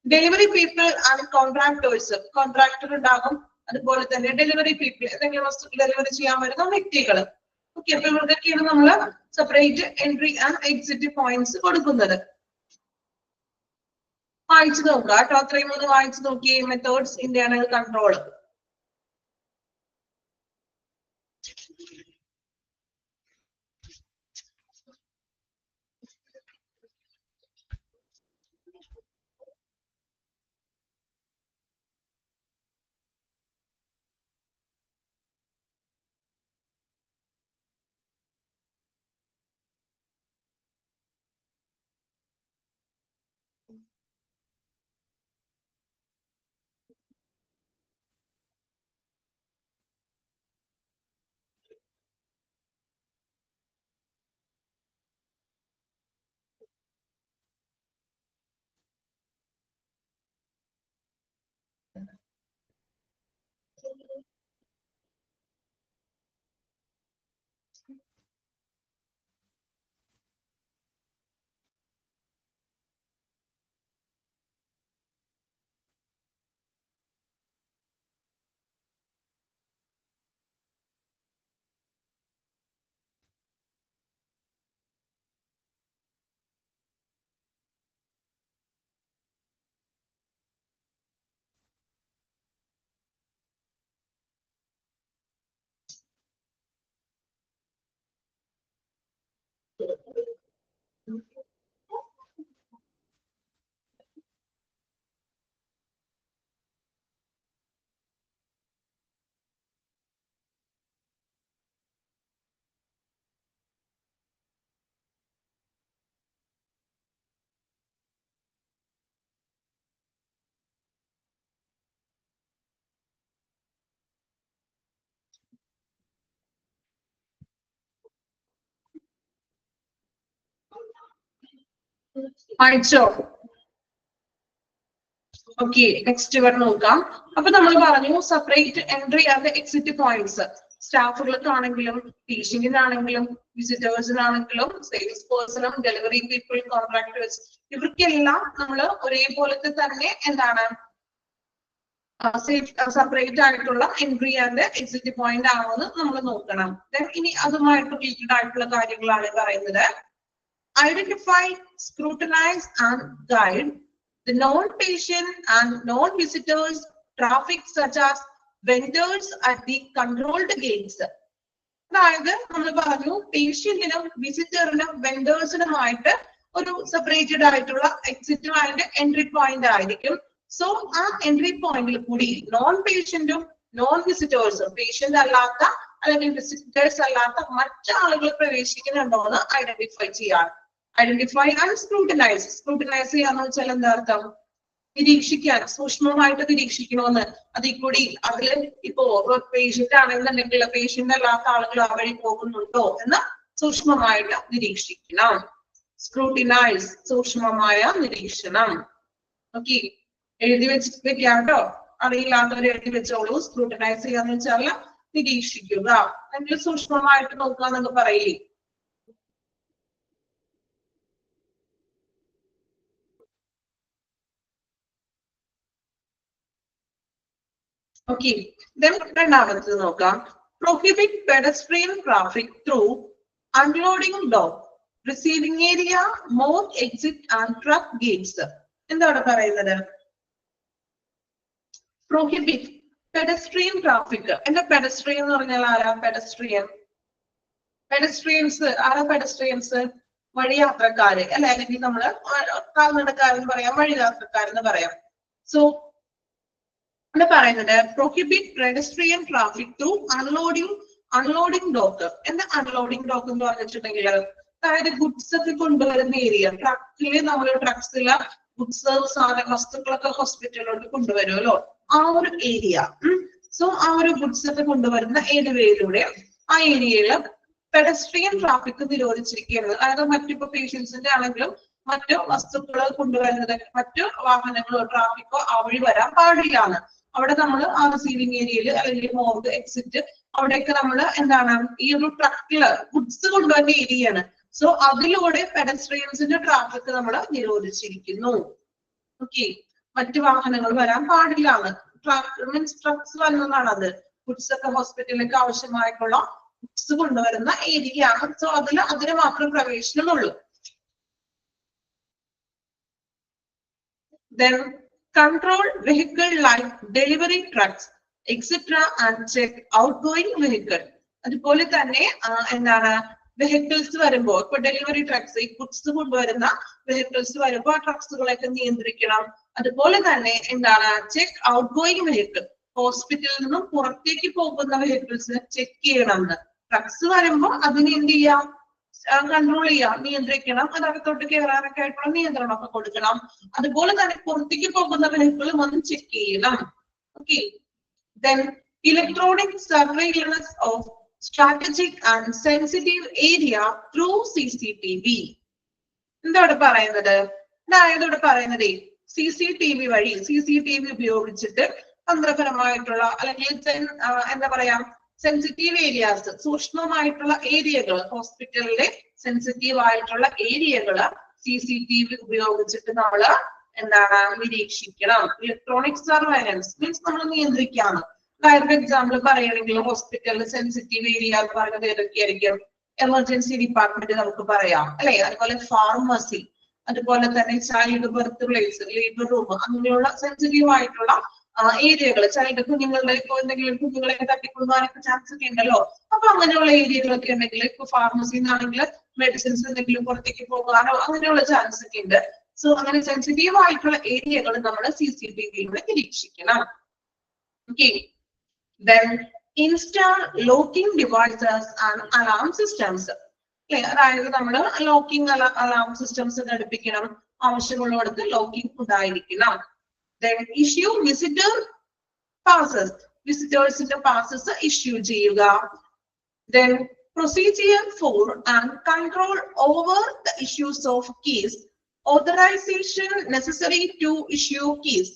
Delivery people and contractors, contractor ഉണ്ടാകും. അതുപോലെ തന്നെ ഡെലിവറി പീപ്പിൾ, എന്തെങ്കിലും വസ്തുക്കൾ ഡെലിവറി ചെയ്യാൻ വരുന്ന വ്യക്തികൾ. ഓക്കെ, അപ്പൊ ഇവർക്കൊക്കെയാണ് നമ്മൾ separate entry and exit points കൊടുക്കുന്നത്. വായിച്ചു നോക്കുക കേട്ടോ, 3 വായിച്ചു നോക്കിയേ. Methods internal control. വായിച്ചോ? ഓക്കെ, നെക്സ്റ്റ് വരെ നോക്കാം. അപ്പൊ നമ്മൾ പറഞ്ഞു separate entry and exit points. സ്റ്റാഫുകൾക്കാണെങ്കിലും ടീച്ചിങ്ങിനാണെങ്കിലും വിസിറ്റേഴ്സിനാണെങ്കിലും സെയിൽസ് പേഴ്സണും ഡെലിവറി പീപ്പിൾ കോൺട്രാക്ടേഴ്സ് ഇവർക്കെല്ലാം നമ്മൾ ഒരേപോലത്തെ തന്നെ എന്താണ് സെപ്പറേറ്റ് ആയിട്ടുള്ള എൻട്രി ആൻഡ് എക്സിറ്റ് പോയിന്റ് ആണോ എന്ന് നമ്മൾ നോക്കണം. ഇനി അതുമായിട്ട് റിലേറ്റഡ് ആയിട്ടുള്ള കാര്യങ്ങളാണ് പറയുന്നത്. Identify, scrutinise and guide the non-patient and non-visitors traffic such as vendors at the controlled gates. അതായത് നമ്മൾ പറഞ്ഞു പേഷ്യന്റിനും വിസിറ്ററിനും വെൻഡേഴ്സിനുമായിട്ട് ഒരു സെപ്പറേറ്റഡ് ആയിട്ടുള്ള എക്സിറ്റ് ആൻഡ് എൻട്രി പോയിന്റ് ആയിരിക്കും. സോ ആ എൻട്രി പോയിന്റിൽ കൂടി നോൺ പേഷ്യന്റും നോൺ വിസിറ്റേഴ്സും പേഷ്യന്റ് അല്ലാത്ത അല്ലെങ്കിൽ വിസിറ്റേഴ്സ് അല്ലാത്ത മറ്റാളുകൾ പ്രവേശിക്കുന്നുണ്ടോ എന്ന് ഐഡന്റിഫൈ ചെയ്യാം. Identify and scrutinise. സ്ക്രൂട്ടനൈസ് ചെയ്യാന്ന് വെച്ചാൽ എന്താ അർത്ഥം? നിരീക്ഷിക്കാൻ, സൂക്ഷ്മമായിട്ട് നിരീക്ഷിക്കണമെന്ന്. അതിൽ കൂടി അതില് ഇപ്പോ പേഷ്യന്റ് ആണെന്നുണ്ടെങ്കിൽ പേഷ്യന്റ് അല്ലാത്ത ആളുകൾ ആ വഴി പോകുന്നുണ്ടോ എന്ന് സൂക്ഷ്മമായിട്ട് നിരീക്ഷിക്കണം. സ്ക്രൂട്ടിനൈസ്, സൂക്ഷ്മമായ നിരീക്ഷണം. ഓക്കെ, എഴുതി വെക്കാം കേട്ടോ. അറിയില്ലാത്തവർ എഴുതി വെച്ചോളൂ. സ്ക്രൂട്ടിനൈസ് ചെയ്യാന്ന് വെച്ചാൽ നിരീക്ഷിക്കുക, അല്ലെങ്കിൽ സൂക്ഷ്മമായിട്ട് നോക്കുക എന്നൊക്കെ പറയില്ലേ. Okay, then രണ്ടാമത്തേത് നോക്കാം. Prohibit pedestrian traffic through unloading dock, receiving area, mode exit and truck gates. എന്താണ് പറയുന്നത്? Prohibit pedestrian traffic. എന്താ pedestrian എന്ന് പറഞ്ഞാൽ ആരാ? പെഡസ്ട്രിയൻസ് ആരാ? പെഡസ്ട്രിയൻസ് വഴിയാത്രക്കാര് അല്ലെ, അല്ലെങ്കിൽ നമ്മള് കാൽനടക്കാരെന്ന് പറയാം, വഴിയാത്രക്കാരെന്ന് പറയാം. സോ ഇവിടെ പറയുന്നത് prohibit pedestrian traffic through unloading dock. എന്താ അൺലോഡിംഗ് ഡോക്ക് എന്ന് പറഞ്ഞിട്ടുണ്ടെങ്കിൽ, അതായത് ഗുഡ്സ് ഒക്കെ കൊണ്ടുവരുന്ന ഏരിയ. ട്രക്കില് നമ്മൾ ട്രക്സില് ഗുഡ്സ് വസ്തുക്കളൊക്കെ ഹോസ്പിറ്റലിലോട്ട് കൊണ്ടുവരുമല്ലോ, ആ ഒരു ഏരിയ. സോ ആ ഒരു ഗുഡ്സ് ഒക്കെ കൊണ്ടുവരുന്ന ഏരിയയിലൂടെ ആ ഏരിയയില് പെഡസ്ട്രിയൻ ട്രാഫിക് നിരോധിച്ചിരിക്കുന്നത്. അതായത് മറ്റിപ്പോ പേഷ്യൻസിന്റെ ആണെങ്കിലും മറ്റു വസ്തുക്കൾ കൊണ്ടുവരുന്നത്, മറ്റു വാഹനങ്ങളോ ട്രാഫിക്കോ ആ വഴി വരാൻ പാടില്ലാണ്. അവിടെ നമ്മൾ ആ റിസീവിംഗ് ഏരിയയിൽ അല്ലെങ്കിൽ മോർഗ് എക്സിറ്റ് അവിടെയൊക്കെ നമ്മൾ എന്താണ് ഈ ഒരു ട്രക്കില് ഗുഡ്സ് കൊണ്ടുവരുന്ന ഏരിയയാണ്. സോ അതിലൂടെ പെഡസ്ട്രിയൻസിന്റെ ട്രാഫിക് നമ്മൾ നിരോധിച്ചിരിക്കുന്നു. ഓക്കെ, മറ്റു വാഹനങ്ങൾ വരാൻ പാടില്ലാണ്. മീൻസ് ട്രക്സ് വരുന്നതാണ് അത്. ഗുഡ്സ് ഒക്കെ ഹോസ്പിറ്റലിലേക്ക് ആവശ്യമായിട്ടുള്ള ഗുഡ്സ് കൊണ്ടുവരുന്ന ഏരിയ ആണ്. സോ അതിന് മാത്രം പ്രവേശനമുള്ളൂ. Then control vehicle like delivery trucks, etc. and check outgoing vehicle. അതുപോലെ തന്നെ എന്താണ് വെഹിക്കിൾസ് വരുമ്പോൾ, ഇപ്പൊ ഡെലിവറി ട്രക്സ് ഈ ഗുഡ്സ് കൊണ്ടുവരുന്ന വെഹിക്കിൾസ് വരുമ്പോൾ ആ ട്രക്സുകളൊക്കെ നിയന്ത്രിക്കണം. അതുപോലെ തന്നെ എന്താണ് ചെക്ക് ഔട്ട് ഗോയിങ് വെഹിക്കിൾ, ഹോസ്പിറ്റലിൽ നിന്നും പുറത്തേക്ക് പോകുന്ന വെഹിക്കിൾസ് ചെക്ക് ചെയ്യണം. ട്രക്സ് വരുമ്പോൾ അതിന് എന്ത് ചെയ്യാം? കൺട്രോൾ ചെയ്യാം, നിയന്ത്രിക്കണം. അതകത്തോട്ട് കയറാനൊക്കെ ആയിട്ടുള്ള നിയന്ത്രണമൊക്കെ കൊടുക്കണം. അതുപോലെ തന്നെ പുറത്തേക്ക് പോകുന്ന വെഹിക്കിൾ വന്ന് ചെക്ക് ചെയ്യണം. Okay, then electronic surveillance of strategic and sensitive area through CCTV. എന്താണ് പറയുന്നത്? അതായത് ഇവിടെ പറയുന്നത് CCTV വഴി, CCTV ഉപയോഗിച്ചിട്ട് തന്ത്രപരമായിട്ടുള്ള അല്ലെങ്കിൽ എന്താ പറയാ സെൻസിറ്റീവ് ഏരിയാസ്, സൂക്ഷ്മമായിട്ടുള്ള ഏരിയകൾ, ഹോസ്പിറ്റലിലെ സെൻസിറ്റീവ് ആയിട്ടുള്ള ഏരിയകള് CCTV ഉപയോഗിച്ചിട്ട് നമ്മൾ എന്താണ് നിരീക്ഷിക്കണം. ഇലക്ട്രോണിക് സർവൈലൻസ് മീൻസ് നമ്മൾ നിയന്ത്രിക്കാണ്. അതായത് എക്സാമ്പിൾ പറയുകയാണെങ്കിൽ ഹോസ്പിറ്റലിൽ സെൻസിറ്റീവ് ഏരിയ എന്ന് പറയുന്നത് ഏതൊക്കെയായിരിക്കും? എമർജൻസി ഡിപ്പാർട്ട്മെന്റ് നമുക്ക് പറയാം അല്ലെ, അതുപോലെ ഫാർമസി, അതുപോലെ തന്നെ child birth place, labour room, അങ്ങനെയുള്ള സെൻസിറ്റീവ് ആയിട്ടുള്ള ഏരിയകൾ. ചൈൽഡ് കുഞ്ഞുങ്ങളുടെ ഇപ്പൊ എന്തെങ്കിലും കുഞ്ഞുങ്ങളെ തട്ടിക്കൊണ്ടുപോകാനൊക്കെ ചാൻസ് ഒക്കെ ഉണ്ടല്ലോ. അപ്പൊ അങ്ങനെയുള്ള ഏരിയകളൊക്കെ ഉണ്ടെങ്കിൽ ഇപ്പൊ ഫാർമസിന്നാണെങ്കിൽ മെഡിസിൻസ് എന്തെങ്കിലും പുറത്തേക്ക് പോകാനോ അങ്ങനെയുള്ള ചാൻസ് ഒക്കെ ഉണ്ട്. സോ അങ്ങനെ സെൻസിറ്റീവ് ആയിട്ടുള്ള ഏരിയകൾ നമ്മൾ CCTVയിലൂടെ നിരീക്ഷിക്കണം. Okay, then install locking devices and alarm systems. അതായത് നമ്മൾ ലോക്കിംഗ് അലാം സിസ്റ്റംസ് ഘടിപ്പിക്കണം. ആവശ്യമുള്ളിടത്ത് ലോക്കിംഗ് ഉണ്ടായിരിക്കണം. Then issue visitor passes, visitors passes issue ചെയ്യുക. Then procedure for and control over the issues of keys Authorization necessary to issue keys.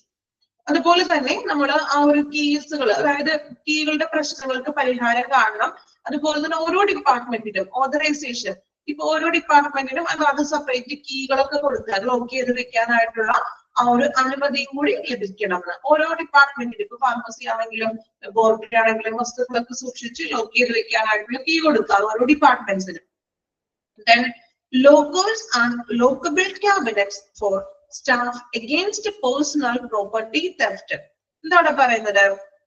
അതുപോലെ തന്നെ നമ്മൾ ആ ഒരു കീസുകൾ, അതായത് കീകളുടെ പ്രശ്നങ്ങൾക്ക് പരിഹാരം കാണണം. അതുപോലെ തന്നെ ഓരോ ഡിപ്പാർട്ട്മെന്റിനും ഓതറൈസേഷൻ, ഇപ്പൊ ഓരോ ഡിപ്പാർട്ട്മെന്റിനും അത് സെപ്പറേറ്റ് കീകളൊക്കെ കൊടുക്കുക, ലോക്ക് ചെയ്ത് വെക്കാനായിട്ടുള്ള ആ ഒരു അനുമതിയും കൂടി ലഭിക്കണം. ഓരോ ഡിപ്പാർട്ട്മെന്റിനും, ഇപ്പൊ ഫാർമസി ആണെങ്കിലും ബോർഡിൽ ആണെങ്കിലും വസ്തുക്കളൊക്കെ സൂക്ഷിച്ച് ലോക്ക് ചെയ്ത് വെക്കാനായിട്ടുള്ള കീ കൊടുക്കുക ഓരോ ഡിപ്പാർട്ട്മെന്റ്സിനും. Then lockers and lockable cabinets for staff against personal property theft. എന്താണ് പറയുന്നത്?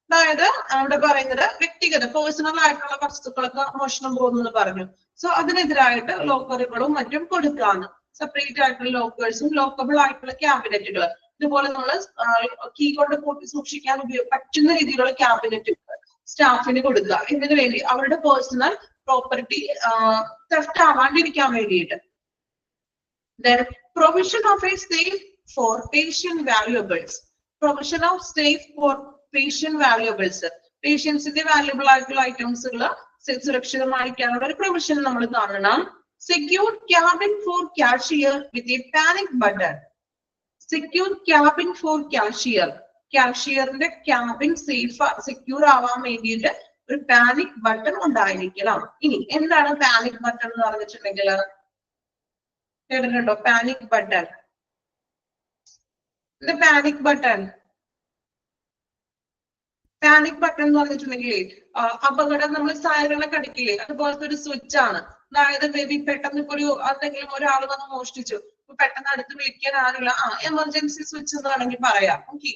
അതായത് അവിടെ പറയുന്നത് വ്യക്തിഗത പേഴ്സണൽ ആയിട്ടുള്ള വസ്തുക്കളൊക്കെ മോഷണം പോകുന്നു പറഞ്ഞു. സോ അതിനെതിരായിട്ട് ലോക്കറുകളും മറ്റും കൊടുക്കാണ്. സെപ്പറേറ്റ് ആയിട്ടുള്ള ലോക്കേഴ്സും ലോക്കബിൾ ആയിട്ടുള്ള ക്യാബിനറ്റുകൾ, ഇതുപോലെ നമ്മൾ കീ കൊണ്ട് കൂട്ടി സൂക്ഷിക്കാൻ പറ്റുന്ന രീതിയിലുള്ള ക്യാബിനറ്റുകൾ സ്റ്റാഫിന് കൊടുക്കുക. ഇതിനു വേണ്ടി അവരുടെ പേഴ്സണൽ പ്രോപ്പർട്ടി തെഫ്റ്റ് ആവാണ്ടിരിക്കാൻ വേണ്ടിയിട്ട്. Then provision of a safe for patient valuables. Provision of safe for patient valuables. പേഷ്യൻസിന്റെ വാല്യുബിൾ ആയിട്ടുള്ള ഐറ്റംസുകൾ സുരക്ഷിതമായിരിക്കാനുള്ള ഒരു പ്രൊവിഷൻ നമ്മൾ കാണണം. Secure cabin for cashier with a panic button. Secure cabin for cashier. കാഷ്യറിന്റെ cabin safe secure ആവാൻ വേണ്ടിയിട്ട് ഒരു പാനിക് ബട്ടൺ ഉണ്ടായിരിക്കണം. ഇനി എന്താണ് പാനിക് ബട്ടൺ എന്ന് പറഞ്ഞിട്ടുണ്ടെങ്കിൽ കേട്ടിട്ടുണ്ടോ? Panic button, panic button panic button എന്ന് പറഞ്ഞിട്ടുണ്ടെങ്കിൽ അപകടം നമ്മൾ സൈറനൊക്കെ അടിക്കില്ലേ, അതുപോലത്തെ ഒരു സ്വിച്ച് ആണ്. അതായത് മേ ബി പെട്ടെന്ന് ഇപ്പൊ ഒരു എന്തെങ്കിലും ഒരാൾ വന്ന് മോഷ്ടിച്ചു, പെട്ടെന്ന് അടുത്ത് വിളിക്കാൻ ആരുള്ള എമർജൻസി സ്വിച്ച് എന്ന് വേണമെങ്കിൽ പറയാം. Okay.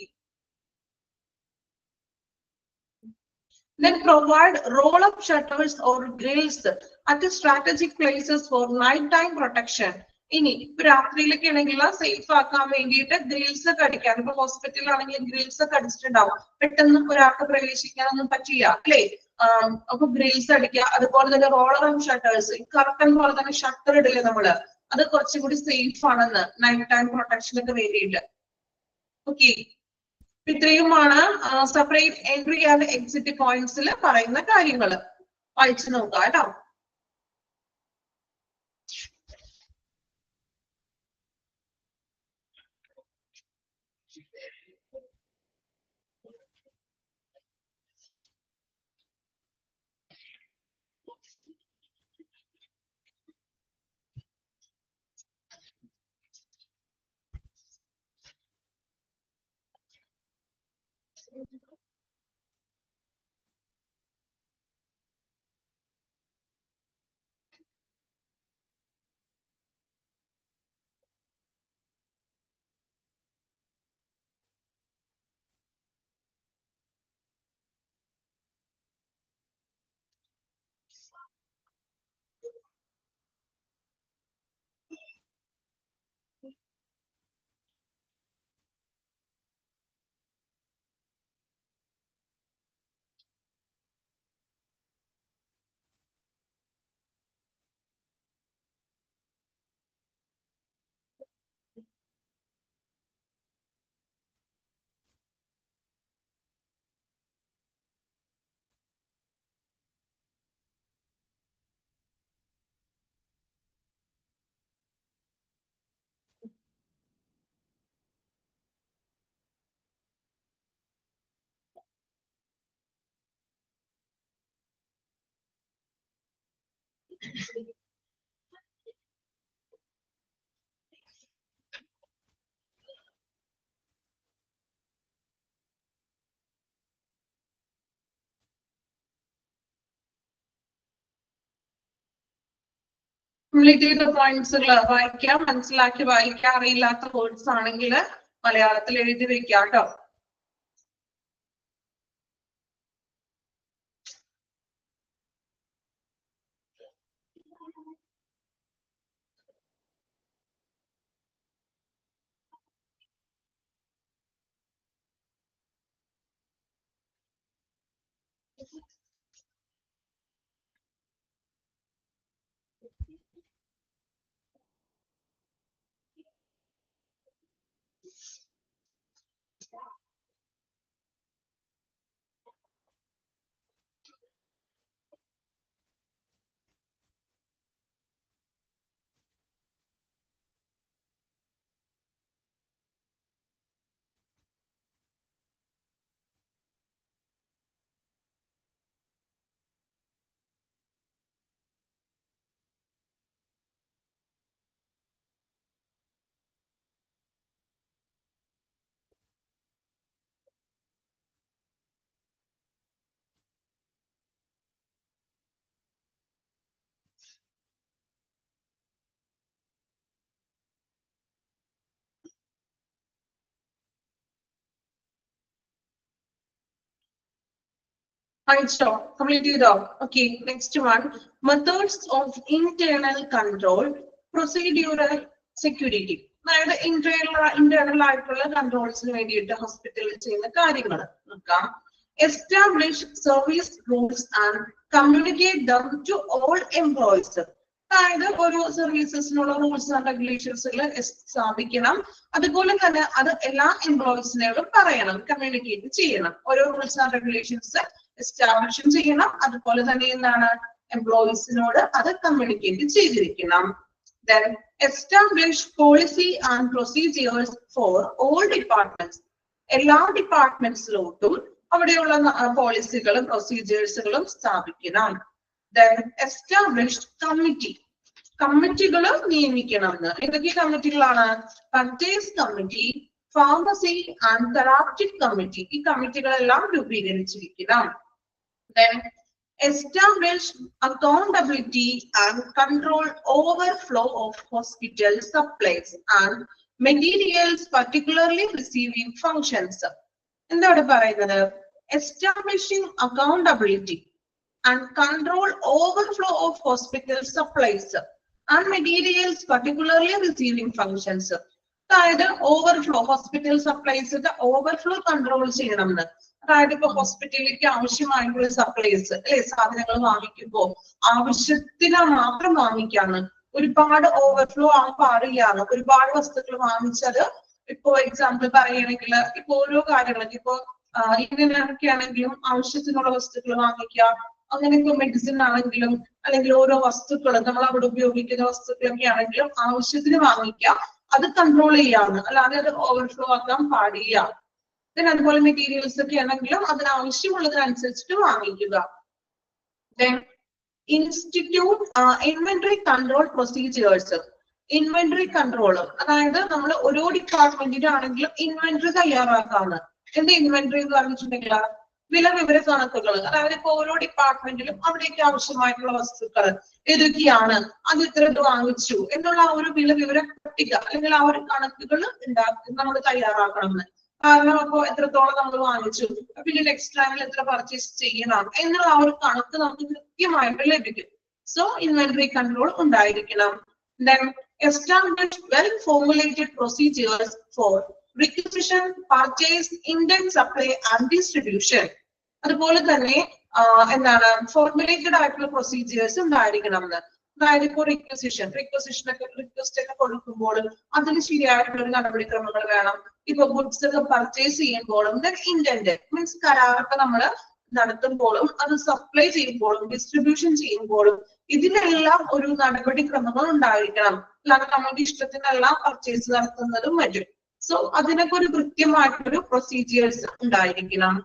Then provide roll-up shutters or grills at strategic places for nighttime protection. ഇനി ഇപ്പൊ രാത്രിയിലൊക്കെ ആണെങ്കിൽ സേഫ് ആക്കാൻ വേണ്ടിയിട്ട് ഗ്രിൽസ് ഒക്കെ അടിക്കാൻ, ഇപ്പൊ ഹോസ്പിറ്റലിലാണെങ്കിൽ ഗ്രിൽസ് ഒക്കെ അടിച്ചിട്ടുണ്ടാവും, പെട്ടെന്ന് ഒരാൾക്ക് പ്രവേശിക്കാനൊന്നും പറ്റില്ല അല്ലേ? അപ്പൊ ഗ്രിൽസ് അടിക്കുക. അതുപോലെ തന്നെ റോളർ ആൻഡ് ഷട്ടേഴ്സ്, കറക്റ്റ് പോലെ തന്നെ ഷട്ടർ ഇടില്ലേ നമ്മള്, അത് കുറച്ചും കൂടി സേഫ് ആണെന്ന് നൈറ്റ് ടൈം പ്രൊട്ടക്ഷനൊക്കെ വേണ്ടിയിട്ട്. ഓക്കെ, ഇത്രയുമാണ് സെപ്പറേറ്റ് എൻട്രി ആൻഡ് എക്സിറ്റ് പോയിന്റ്സിൽ പറയുന്ന കാര്യങ്ങൾ. വായിച്ചു നോക്കാം കേട്ടോ. കംപ്ലീറ്റ് ചെയ്ത പോയിന്റ്സുകൾ വായിക്കാം, മനസ്സിലാക്കി വായിക്കാൻ അറിയില്ലാത്ത വേർഡ്സ് ആണെങ്കിൽ മലയാളത്തിൽ എഴുതി വെക്കാം കേട്ടോ. Complete it off. Okay, next one. Methods of internal control, procedural security. അതായത് ഇന്റേണൽ ആയിട്ടുള്ള കൺട്രോൾസിന് വേണ്ടിയിട്ട് ഹോസ്പിറ്റലിൽ ചെയ്യുന്ന കാര്യങ്ങൾ നോക്കാം. Establish service rules and communicate them to all employees. അതായത് ഓരോ സർവീസസിനുള്ള റൂൾസ് ആൻഡ് റെഗുലേഷൻസുകൾ സ്ഥാപിക്കണം. അതുപോലെ തന്നെ അത് എല്ലാ എംപ്ലോയീസിനോടും പറയണം, കമ്മ്യൂണിക്കേറ്റ് ചെയ്യണം. ഓരോ റൂൾസ് ആൻഡ് റെഗുലേഷൻസ് എസ്റ്റാബ്ലിഷ് ചെയ്യണം. അതുപോലെ തന്നെ എന്താണ് എംപ്ലോയീസിനോട് അത് കമ്മ്യൂണിക്കേറ്റ് ചെയ്തിരിക്കണം. Then establish policy and procedures for all departments. എല്ലാ ഡിപ്പാർട്ട്മെന്റ്സിലോട്ടും അവിടെയുള്ള പോളിസികളും പ്രൊസീജിയേഴ്സുകളും സ്ഥാപിക്കണം. Then establish committee. കമ്മിറ്റികൾ നിയമിക്കണം. ഏതൊക്കെ കമ്മിറ്റികളാണ്? Purchase committee, pharmacy and therapeutic committee. ഈ കമ്മിറ്റികളെല്ലാം രൂപീകരിച്ചിരിക്കണം. Then establish accountability and control overflow of hospital supplies and materials, particularly receiving functions. എന്താണ് പറയുന്നത്? Establishing accountability and control overflow of hospital supplies and materials, particularly receiving functions. അതായത് overflow, hospital സപ്ലൈസിന്റെ overflow control ചെയ്യണം എന്ന്. അതായത് ഇപ്പൊ ഹോസ്പിറ്റലിലേക്ക് ആവശ്യമായിട്ടുള്ള supplies അല്ലെ, സാധനങ്ങൾ വാങ്ങിക്കുമ്പോൾ ആവശ്യത്തിന് മാത്രം വാങ്ങിക്കാന്ന്, ഒരുപാട് ഓവർഫ്ലോ ആകാൻ പാടില്ലാന്ന്. ഒരുപാട് വസ്തുക്കൾ വാങ്ങിച്ചത്, ഇപ്പോ എക്സാമ്പിൾ പറയുകയാണെങ്കിൽ ഇപ്പൊ ഓരോ കാര്യങ്ങൾക്ക് ഇപ്പോ ഇങ്ങനെയൊക്കെ ആണെങ്കിലും ആവശ്യത്തിനുള്ള വസ്തുക്കൾ വാങ്ങിക്കുക. അങ്ങനെ ഇപ്പൊ മെഡിസിൻ ആണെങ്കിലും അല്ലെങ്കിൽ ഓരോ വസ്തുക്കൾ നമ്മൾ അവിടെ ഉപയോഗിക്കുന്ന വസ്തുക്കളൊക്കെ ആണെങ്കിലും ആവശ്യത്തിന് വാങ്ങിക്കുക, അത് കൺട്രോൾ ചെയ്യാവുന്ന, അല്ലാതെ അത് ഓവർഫ്ലോ ആക്കാൻ പാടില്ല. പിന്നെ അതുപോലെ മെറ്റീരിയൽസ് ഒക്കെ ആണെങ്കിലും അതിനാവശ്യമുള്ളതിനനുസരിച്ചിട്ട് വാങ്ങിക്കുക. Institute inventory control procedures. Inventory control അതായത് നമ്മൾ ഓരോ ഡിപ്പാർട്ട്മെന്റിനാണെങ്കിലും ഇൻവെന്ററി തയ്യാറാക്കാണ്. എന്ത് ഇൻവെന്ററി എന്ന് പറഞ്ഞിട്ടുണ്ടെങ്കിൽ വില വിവര കണക്കുകൾ. അതായത് ഇപ്പൊ ഓരോ ഡിപ്പാർട്ട്മെന്റിലും അവിടേക്ക് ആവശ്യമായിട്ടുള്ള വസ്തുക്കൾ ഏതൊക്കെയാണ്, അത് ഇത്ര വാങ്ങിച്ചു എന്നുള്ള ആ ഒരു വില വിവര പട്ടിക അല്ലെങ്കിൽ ആ ഒരു കണക്കുകൾ നമ്മൾ തയ്യാറാക്കണം. കാരണം അപ്പൊ എത്രത്തോളം നമ്മൾ വാങ്ങിച്ചു, പിന്നെ നെക്സ്റ്റ് ടൈമിൽ എത്ര പർച്ചേസ് ചെയ്യണം എന്നുള്ള ആ ഒരു കണക്ക് നമുക്ക് കൃത്യമായിട്ട് ലഭിക്കും. സോ ഇൻവെന്ററി കൺട്രോൾ ഉണ്ടായിരിക്കണം. Then establish well formulated procedures for requisition, purchase, index, supply and distribution. അതുപോലെ തന്നെ എന്താണ് ഫോർമുലേറ്റഡ് ആയിട്ടുള്ള പ്രൊസീജിയേഴ്സ് ഉണ്ടായിരിക്കണം എന്ന്. അതായത് ഇപ്പൊ റിക്വസിഷൻ ഒക്കെ കൊടുക്കുമ്പോൾ അതിന് ശരിയായിട്ടുള്ള ഒരു നടപടിക്രമങ്ങൾ വേണം. ഇപ്പൊ ഗുഡ്സ് ഒക്കെ പർച്ചേസ് ചെയ്യുമ്പോഴും ഇന്റന്റ് മീൻസ് കരാറൊക്കെ നമ്മൾ നടത്തുമ്പോഴും അത് സപ്ലൈ ചെയ്യുമ്പോഴും ഡിസ്ട്രിബ്യൂഷൻ ചെയ്യുമ്പോഴും ഇതിനെല്ലാം ഒരു നടപടിക്രമങ്ങൾ ഉണ്ടായിരിക്കണം. അല്ലാതെ നമ്മുടെ ഇഷ്ടത്തിനെല്ലാം പർച്ചേസ് നടത്തുന്നതും മറ്റും. സോ അതിനൊക്കെ ഒരു കൃത്യമായിട്ടൊരു പ്രൊസീജിയേഴ്സ് ഉണ്ടായിരിക്കണം.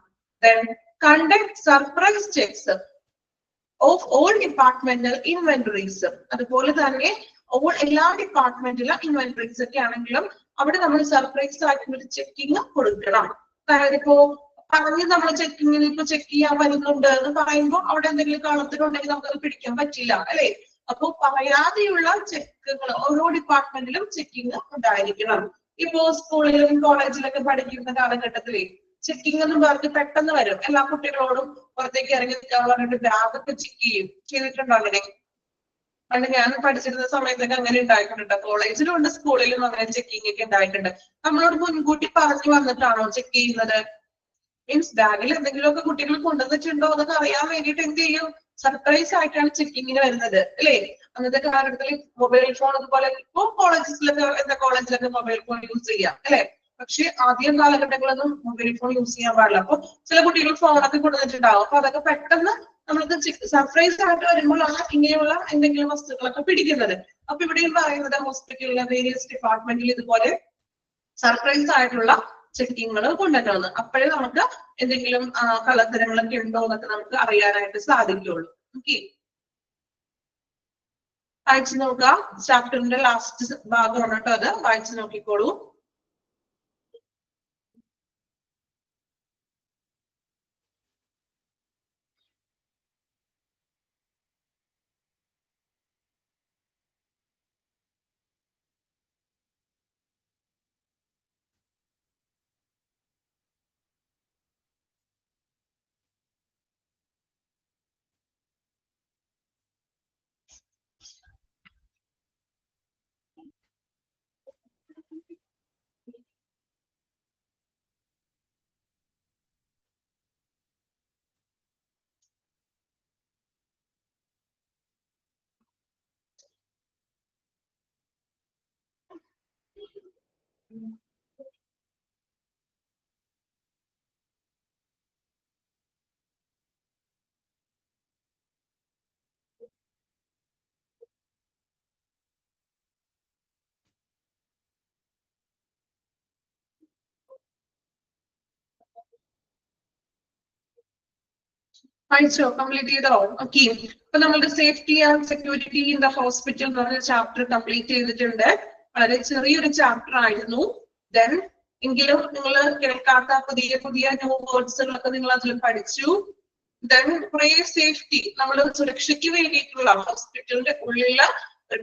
Then conduct surprise checks of all departmental inventories. അതുപോലെ തന്നെ എല്ലാ ഡിപ്പാർട്ട്മെന്റിലും ഇൻവെന്ററീസ് ഒക്കെ ആണെങ്കിലും അവിടെ നമ്മൾ സർപ്രൈസ് ആയിട്ടുള്ള ഒരു ചെക്കിങ് കൊടുക്കണം. അതായത് ഇപ്പോ പറഞ്ഞ് നമ്മൾ ചെക്കിങ്ങിന് ഇപ്പൊ ചെക്ക് ചെയ്യാൻ വരുന്നുണ്ട് എന്ന് പറയുമ്പോൾ അവിടെ എന്തെങ്കിലും കാണത്തിലുണ്ടെങ്കിൽ നമുക്കത് പിടിക്കാൻ പറ്റില്ല അല്ലെ. അപ്പൊ പറയാതെയുള്ള ചെക്കുകൾ ഓരോ ഡിപ്പാർട്ട്മെന്റിലും ചെക്കിങ് ഉണ്ടായിരിക്കണം. ഇപ്പോ സ്കൂളിലും കോളേജിലൊക്കെ പഠിക്കുന്ന കാലഘട്ടത്തിലേ ചെക്കിങ് എന്ന് പറഞ്ഞ് പെട്ടെന്ന് വരും. എല്ലാ കുട്ടികളോടും പുറത്തേക്ക് ഇറങ്ങി പറഞ്ഞിട്ട് ബാഗൊക്കെ ചെക്ക് ചെയ്തിട്ടുണ്ടോ? അങ്ങനെ പണ്ട് ഞാൻ പഠിച്ചിരുന്ന സമയത്തൊക്കെ അങ്ങനെ ഉണ്ടായിട്ടുണ്ട്. കോളേജിലും ഉണ്ട്, സ്കൂളിലും അങ്ങനെ ചെക്കിങ് ഒക്കെ ഉണ്ടായിട്ടുണ്ട്. നമ്മളോട് മുൻകൂട്ടി പറഞ്ഞു വന്നിട്ടാണോ ചെക്ക് ചെയ്യുന്നത്? മീൻസ് ബാഗിൽ എന്തെങ്കിലുമൊക്കെ കുട്ടികൾ കൊണ്ടുവന്നിട്ടുണ്ടോ എന്നൊക്കെ അറിയാൻ വേണ്ടിയിട്ട് എന്ത് ചെയ്യും? സർപ്രൈസ് ആയിട്ടാണ് ചെക്കിങ്ങിന് വരുന്നത് അല്ലേ. അന്നത്തെ കാലഘട്ടത്തിൽ മൊബൈൽ ഫോൺ അതുപോലെ ഇപ്പൊ കോളേജിലൊക്കെ മൊബൈൽ ഫോൺ യൂസ് ചെയ്യാം അല്ലെ. പക്ഷെ ആദ്യം കാലഘട്ടങ്ങളൊന്നും മൊബൈൽ ഫോൺ യൂസ് ചെയ്യാൻ പാടില്ല. അപ്പൊ ചില കുട്ടികൾ ഫോണൊക്കെ കൊണ്ടുവന്നിട്ടുണ്ടാവും. അപ്പൊ അതൊക്കെ പെട്ടെന്ന് നമ്മൾക്ക് സർപ്രൈസ് ആയിട്ട് വരുമ്പോഴാണ് ഇങ്ങനെയുള്ള എന്തെങ്കിലും വസ്തുക്കളൊക്കെ പിടിക്കുന്നത്. അപ്പൊ ഇവിടെയും പറയുന്നത് ഹോസ്പിറ്റലിലെ വേരിയസ് ഡിപ്പാർട്ട്മെന്റിൽ ഇതുപോലെ സർപ്രൈസ് ആയിട്ടുള്ള ചെക്കിങ്ങുകൾ കൊണ്ടുവരുന്നത്. അപ്പോഴേ നമുക്ക് എന്തെങ്കിലും കള്ളത്തരങ്ങളൊക്കെ ഉണ്ടോ എന്നൊക്കെ നമുക്ക് അറിയാനായിട്ട് സാധിക്കുള്ളൂ. ഓക്കെ, വായിച്ചു നോക്കുക. ചാപ്റ്ററിന്റെ ലാസ്റ്റ് ഭാഗമാണ് കേട്ടോ അത്. വായിച്ചു നോക്കിക്കോളൂ. പഠിച്ചോ? കംപ്ലീറ്റ് ചെയ്തോ? ഓക്കെ. ഇപ്പൊ നമ്മളുടെ safety and security in the hospital എന്ന് പറഞ്ഞ ചാപ്റ്റർ കംപ്ലീറ്റ് ചെയ്തിട്ടുണ്ട്. വളരെ ചെറിയൊരു ചാപ്റ്റർ ആയിരുന്നു. ദെൻ എങ്കിലും നിങ്ങൾ കേൾക്കാത്ത പുതിയ പുതിയ ന്യൂ വേർഡ്സുകളൊക്കെ നിങ്ങൾ അതിൽ പഠിച്ചു. ദെൻ കുറെ സേഫ്റ്റി, നമ്മൾ സുരക്ഷയ്ക്ക് വേണ്ടിയിട്ടുള്ള ഹോസ്പിറ്റലിന്റെ ഉള്ളിലുള്ള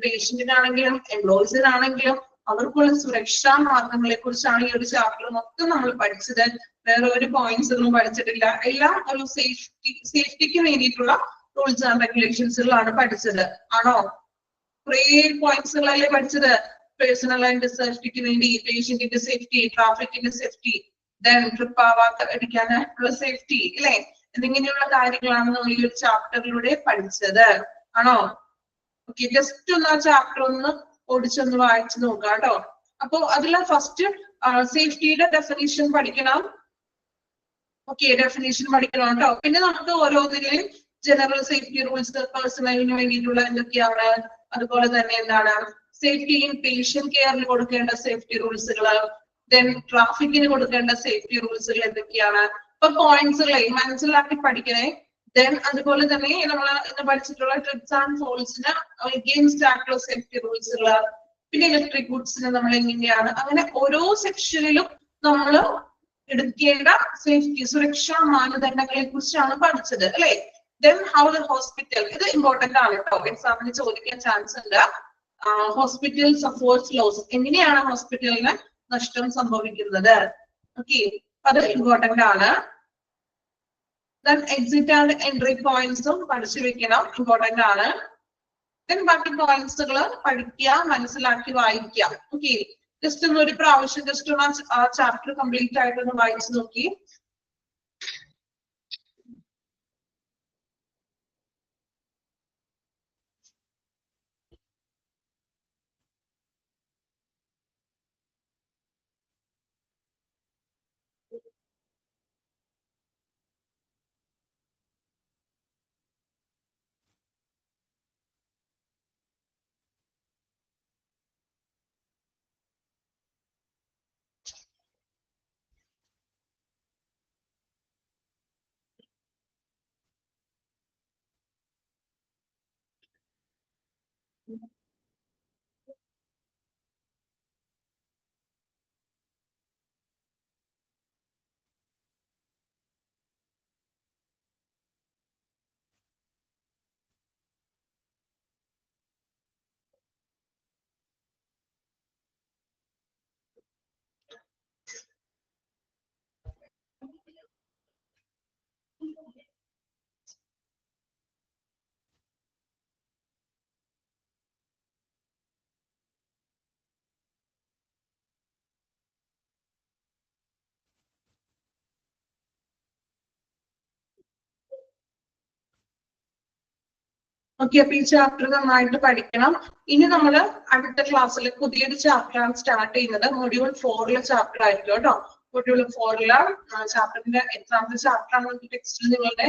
പേഷ്യന്റിനാണെങ്കിലും എംപ്ലോയീസിനാണെങ്കിലും അവർക്കുള്ള സുരക്ഷാ മാർഗങ്ങളെ കുറിച്ചാണ് ഈ ഒരു ചാപ്റ്റർ മൊത്തം നമ്മൾ പഠിച്ചത്. വേറെ ഒരു പോയിന്റ്സ് ഒന്നും പഠിച്ചിട്ടില്ല. എല്ലാം ഒരു സേഫ്റ്റിക്ക് വേണ്ടിയിട്ടുള്ള റൂൾസ് ആൻഡ് റെഗുലേഷൻസുകളാണ് പഠിച്ചത്. ആണോ? കുറേ പോയിന്റ്സുകളല്ലേ പഠിച്ചത്. പേഴ്സണൽ ആൻഡ് സേഫ്റ്റിക്ക് വേണ്ടി, പേഷ്യന്റിന്റെ സേഫ്റ്റി, ട്രാഫിക്കിന്റെ സേഫ്റ്റി, ദെൻ ട്രിപ്പ് ആവാതിരിക്കാനുള്ള സേഫ്റ്റി, അല്ലെ? എന്നിങ്ങനെയുള്ള കാര്യങ്ങളാണ് നമ്മൾ ഈ ഒരു ചാപ്റ്ററിലൂടെ പഠിച്ചത്. ആണോ? ഓക്കെ, ജസ്റ്റ് ഒന്ന് ആ ചാപ്റ്റർ ഒന്ന് ഓടിച്ചൊന്ന് വായിച്ചു നോക്കാം കേട്ടോ. അപ്പൊ അതിലെ ഫസ്റ്റ് സേഫ്റ്റിയുടെ ഡെഫിനിഷൻ പഠിക്കണം. ഓക്കെ, ഡെഫിനിഷൻ പഠിക്കണം കേട്ടോ. പിന്നെ നമുക്ക് ഓരോന്നിലെയും ജനറൽ സേഫ്റ്റി റൂൾസ്, പേഴ്സണലിന് വേണ്ടിയിട്ടുള്ള എന്തൊക്കെയാണ്, അതുപോലെ തന്നെ എന്താണ് സേഫ്റ്റി ഇൻ പേഷ്യന്റ് കെയറിൽ കൊടുക്കേണ്ട സേഫ്റ്റി റൂൾസുകൾ, ദെൻ ട്രാഫിക്കിന് കൊടുക്കേണ്ട സേഫ്റ്റി റൂൾസുകൾ എന്തൊക്കെയാണ്, ഇപ്പൊ പോയിന്റ്സുകളെ മനസ്സിലാക്കി പഠിക്കണേ. ദെൻ അതുപോലെ തന്നെ നമ്മൾ ഇന്ന് പഠിച്ചിട്ടുള്ള ട്രിപ്സ് ആൻഡ് ഫോൾസിന് അഗെയിൻസ്റ്റ് ആയിട്ടുള്ള സേഫ്റ്റി റൂൾസുകൾ, പിന്നെ ഇലക്ട്രിക് ഗുഡ്സിന് നമ്മൾ എങ്ങനെയാണ്, അങ്ങനെ ഓരോ സെക്ഷനിലും നമ്മൾ എടുക്കേണ്ട സേഫ്റ്റി സുരക്ഷാ മാനദണ്ഡങ്ങളെ കുറിച്ചാണ് പഠിച്ചത്, അല്ലെ? ദെൻ ഹൗ ദ ഹോസ്പിറ്റൽ, ഇത് ഇമ്പോർട്ടന്റ് ആണ് കേട്ടോ, എക്സാമിന് ചോദിക്കാൻ ചാൻസ് ഉണ്ട്. ഹോസ്പിറ്റൽ സഫേഴ്സ് ലോസ്, എങ്ങനെയാണ് ഹോസ്പിറ്റലിന് നഷ്ടം സംഭവിക്കുന്നത്? ഓക്കെ, അത് ഇമ്പോർട്ടന്റ് ആണ്. ദെൻ എക്സിറ്റ് ആൻഡ് എൻട്രി പോയിന്റ്സും പഠിച്ചു വെക്കണം, ഇമ്പോർട്ടന്റ് ആണ്. ദെൻ ബാക്കി പോയിന്റ്സുകൾ പഠിക്കുക, മനസ്സിലാക്കി വായിക്കുക. ഓക്കെ, ജസ്റ്റ് ഒന്ന് ഒരു പ്രാവശ്യം ജസ്റ്റ് ഒന്ന് ആ ചാപ്റ്റർ കംപ്ലീറ്റ് ആയിട്ടൊന്ന് വായിച്ചു നോക്കി. ഓക്കെ, അപ്പൊ ഈ ചാപ്റ്റർ നന്നായിട്ട് പഠിക്കണം. ഇനി നമ്മൾ അടുത്ത ക്ലാസ്സിൽ പുതിയൊരു ചാപ്റ്റർ ആണ് സ്റ്റാർട്ട് ചെയ്യുന്നത്. മൊഡ്യൂൾ 4 ചാപ്റ്റർ ആയിരിക്കും കേട്ടോ. മൊഡ്യൂൾ 4 ചാപ്റ്ററിന്റെ എത്രാമത്തെ ചാപ്റ്റർ ആണ് ടെക്സ്റ്റിൽ നിങ്ങളുടെ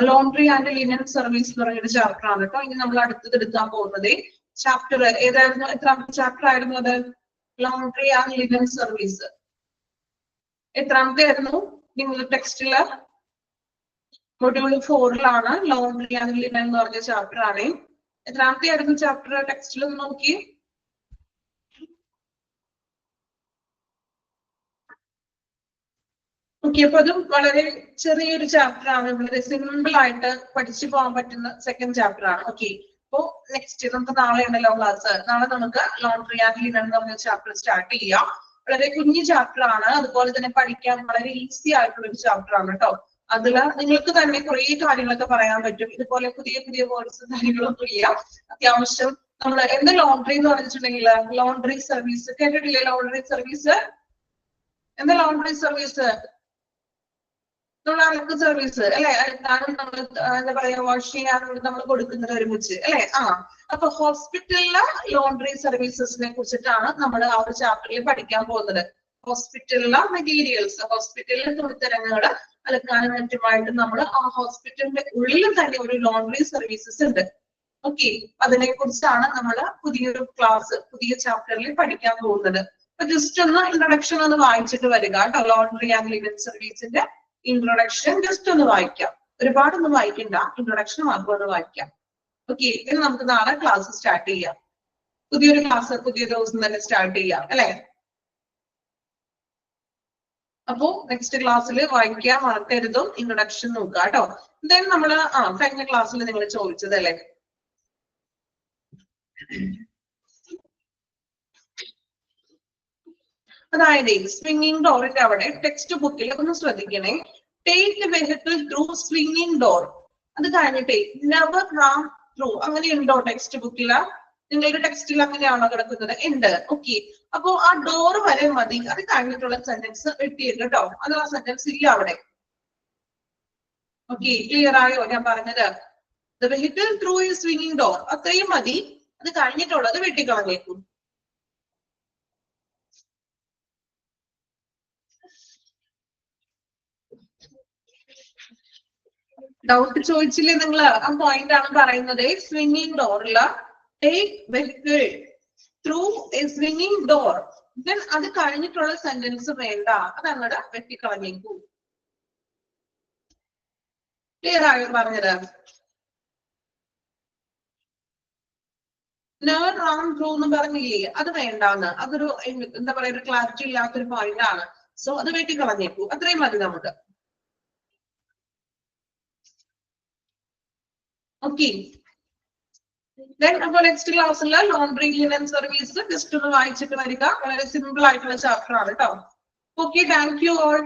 ലോണ്ടറി ആൻഡ് ലിനൻ സർവീസ് എന്ന് പറയുന്ന ചാപ്റ്റർ ആണ് കേട്ടോ. ഇനി നമ്മൾ അടുത്തത് എടുക്കാൻ പോകുന്നത് ചാപ്റ്റർ ഏതായിരുന്നു? എത്രാമത്തെ ചാപ്റ്റർ ആയിരുന്നു അത്? Laundry and linen service. എത്രാമത്തെ ആയിരുന്നു നിങ്ങളുടെ ടെക്സ്റ്റില്? മൊഡ്യൂൾ 4 ലോണ്ടറി ആൻഡ് ലിനൻ എന്ന് പറഞ്ഞ ചാപ്റ്റർ ആണ്. എത്രാമത്തെ ആയിരുന്നു ചാപ്റ്റർ ടെക്സ്റ്റിൽ നോക്കി? ഓക്കെ, അപ്പൊ അതും വളരെ ചെറിയൊരു ചാപ്റ്റർ ആണ്, വളരെ സിമ്പിൾ ആയിട്ട് പഠിച്ചു പോകാൻ പറ്റുന്ന സെക്കൻഡ് ചാപ്റ്റർ ആണ്. ഓക്കെ, അപ്പോ നെക്സ്റ്റ് നമുക്ക് നാളെ ഉണ്ടല്ലോ ക്ലാസ്. നാളെ നമുക്ക് ലോണ്ടറി ആൻഡ് ലിനൻ എന്ന് പറഞ്ഞ ചാപ്റ്റർ സ്റ്റാർട്ട് ചെയ്യാം. വളരെ കുഞ്ഞു ചാപ്റ്റർ ആണ്, അതുപോലെ തന്നെ പഠിക്കാൻ വളരെ ഈസി ആയിട്ടുള്ള ഒരു ചാപ്റ്റർ ആണ് കേട്ടോ. അതില് നിങ്ങൾക്ക് തന്നെ കുറെ കാര്യങ്ങളൊക്കെ പറയാൻ പറ്റും. ഇതുപോലെ പുതിയ പുതിയ വേർഡ്സും കാര്യങ്ങളൊന്നും ഇല്ല. അത്യാവശ്യം നമ്മൾ എന്ത് ലോണ്ടറി എന്ന് പറഞ്ഞിട്ടുണ്ടെങ്കിൽ ലോണ്ടറി സർവീസ് കേട്ടിട്ടില്ലേ? ലോണ്ടറി സർവീസ് എന്താ? ലോണ്ടറി സർവീസ് നമ്മൾ അലക്ക് സർവീസ് അല്ലെ, അലക്കാനും നമ്മൾ എന്താ പറയാ വാഷ് ചെയ്യാനും നമ്മൾ കൊടുക്കുന്നത് ഒരുമിച്ച് അല്ലെ. അപ്പൊ ഹോസ്പിറ്റലിലെ ലോണ്ടറി സർവീസസിനെ കുറിച്ചിട്ടാണ് നമ്മൾ ആ ഒരു ചാപ്റ്ററിൽ പഠിക്കാൻ പോകുന്നത്. ഹോസ്പിറ്റലിലെ മെറ്റീരിയൽസ്, ഹോസ്പിറ്റലിലെ തുണിത്തരങ്ങള് അലക്കാനും മറ്റുമായിട്ട് നമ്മൾ ആ ഹോസ്പിറ്റലിന്റെ ഉള്ളിൽ തന്നെ ഒരു ലോണ്ടറി സർവീസസ് ഉണ്ട്. ഓക്കെ, അതിനെ കുറിച്ചാണ് നമ്മൾ പുതിയൊരു ക്ലാസ്, പുതിയ ചാപ്റ്ററിൽ പഠിക്കാൻ പോകുന്നത്. അപ്പൊ ജസ്റ്റ് ഒന്ന് ഇൻട്രൊഡക്ഷൻ ഒന്ന് വായിച്ചിട്ട് വരിക കേട്ടോ. ലോണ്ടറി ആൻഡ് ലിനൻ സർവീസിന്റെ ഇൻട്രൊഡക്ഷൻ ജസ്റ്റ് ഒന്ന് വായിക്കാം. ഒരുപാടൊന്നും വായിക്കണ്ട, ഇൻട്രൊഡക്ഷൻ മാത്രം ഒന്ന് വായിക്കാം. ഓക്കെ, ഇനി നമുക്ക് നാളെ ക്ലാസ് സ്റ്റാർട്ട് ചെയ്യാം. പുതിയൊരു ക്ലാസ് പുതിയ ദിവസം തന്നെ സ്റ്റാർട്ട് ചെയ്യാം അല്ലെ. അപ്പോ നെക്സ്റ്റ് ക്ലാസ്സിൽ വായിക്കാൻ മറക്കരുതും, ഇൻട്രൊഡക്ഷൻ നോക്കുക കേട്ടോ. എന്തായാലും നമ്മള് കഴിഞ്ഞ ക്ലാസ്സിൽ നിങ്ങൾ ചോദിച്ചത് അല്ലെ, അതായത് സ്വിംഗിങ് ഡോറിന്റെ അവിടെ ടെക്സ്റ്റ് ബുക്കിൽ ഒന്ന് ശ്രദ്ധിക്കണേ. Take vehicle through swinging door. അത് കഴിഞ്ഞിട്ടേ നെവർ റൺ ത്രൂ അങ്ങനെ ഉണ്ടോ ടെക്സ്റ്റ് ബുക്കില്? നിങ്ങളുടെ ടെക്സ്റ്റിൽ അങ്ങനെയാണോ കിടക്കുന്നത്? ഉണ്ട്. ഓക്കെ, അപ്പോ ആ ഡോർ വരെ മതി. അത് കഴിഞ്ഞിട്ടുള്ള സെന്റൻസ് വെട്ടിയത് കേട്ടോ. അത് ആ സെന്റൻസ് ഇല്ല അവിടെ. ഓക്കെ, ക്ലിയർ ആയോ ഞാൻ പറഞ്ഞത്? ദ വെഹിക്കിൾ ത്രൂ ഈ സ്വിംഗിങ് ഡോർ അത്രയും മതി. അത് കഴിഞ്ഞിട്ടുള്ളത് വെട്ടിക്കളഞ്ഞേക്കും. ഡൗട്ട് ചോദിച്ചില്ലേ നിങ്ങള്? ആ പോയിന്റ് ആണ് പറയുന്നത്. സ്വിംഗിങ് ഡോറില് take vehicle through a swinging door. Then അത് കഴിഞ്ഞിട്ടുള്ള സെന്റൻസ് വേണ്ട, അത് അങ്ങോട്ട് വെട്ടിക്കളഞ്ഞേക്കൂ. ക്ലിയർ ആയോ പറഞ്ഞത്? നെവർ റൺ ത്രൂ എന്ന് പറഞ്ഞില്ലേ, അത് വേണ്ടാന്ന്. അതൊരു എന്താ പറയാ, ഒരു ക്ലാരിറ്റി ഇല്ലാത്തൊരു പോയിന്റ് ആണ്. സോ അത് വെട്ടിക്കളഞ്ഞേക്കൂ, അത്രയും മതി നമുക്ക്. ഓക്കെ, അപ്പൊ നെക്സ്റ്റ് ക്ലാസ്സിൽ ലോണ്ടറി ലിനൻ സർവീസ് ജസ്റ്റ് ഒന്ന് വായിച്ചിട്ട് വരിക. വളരെ സിമ്പിൾ ആയിട്ടുള്ള ചാപ്റ്റർ ആണ് കേട്ടോ. Okay, thank you all.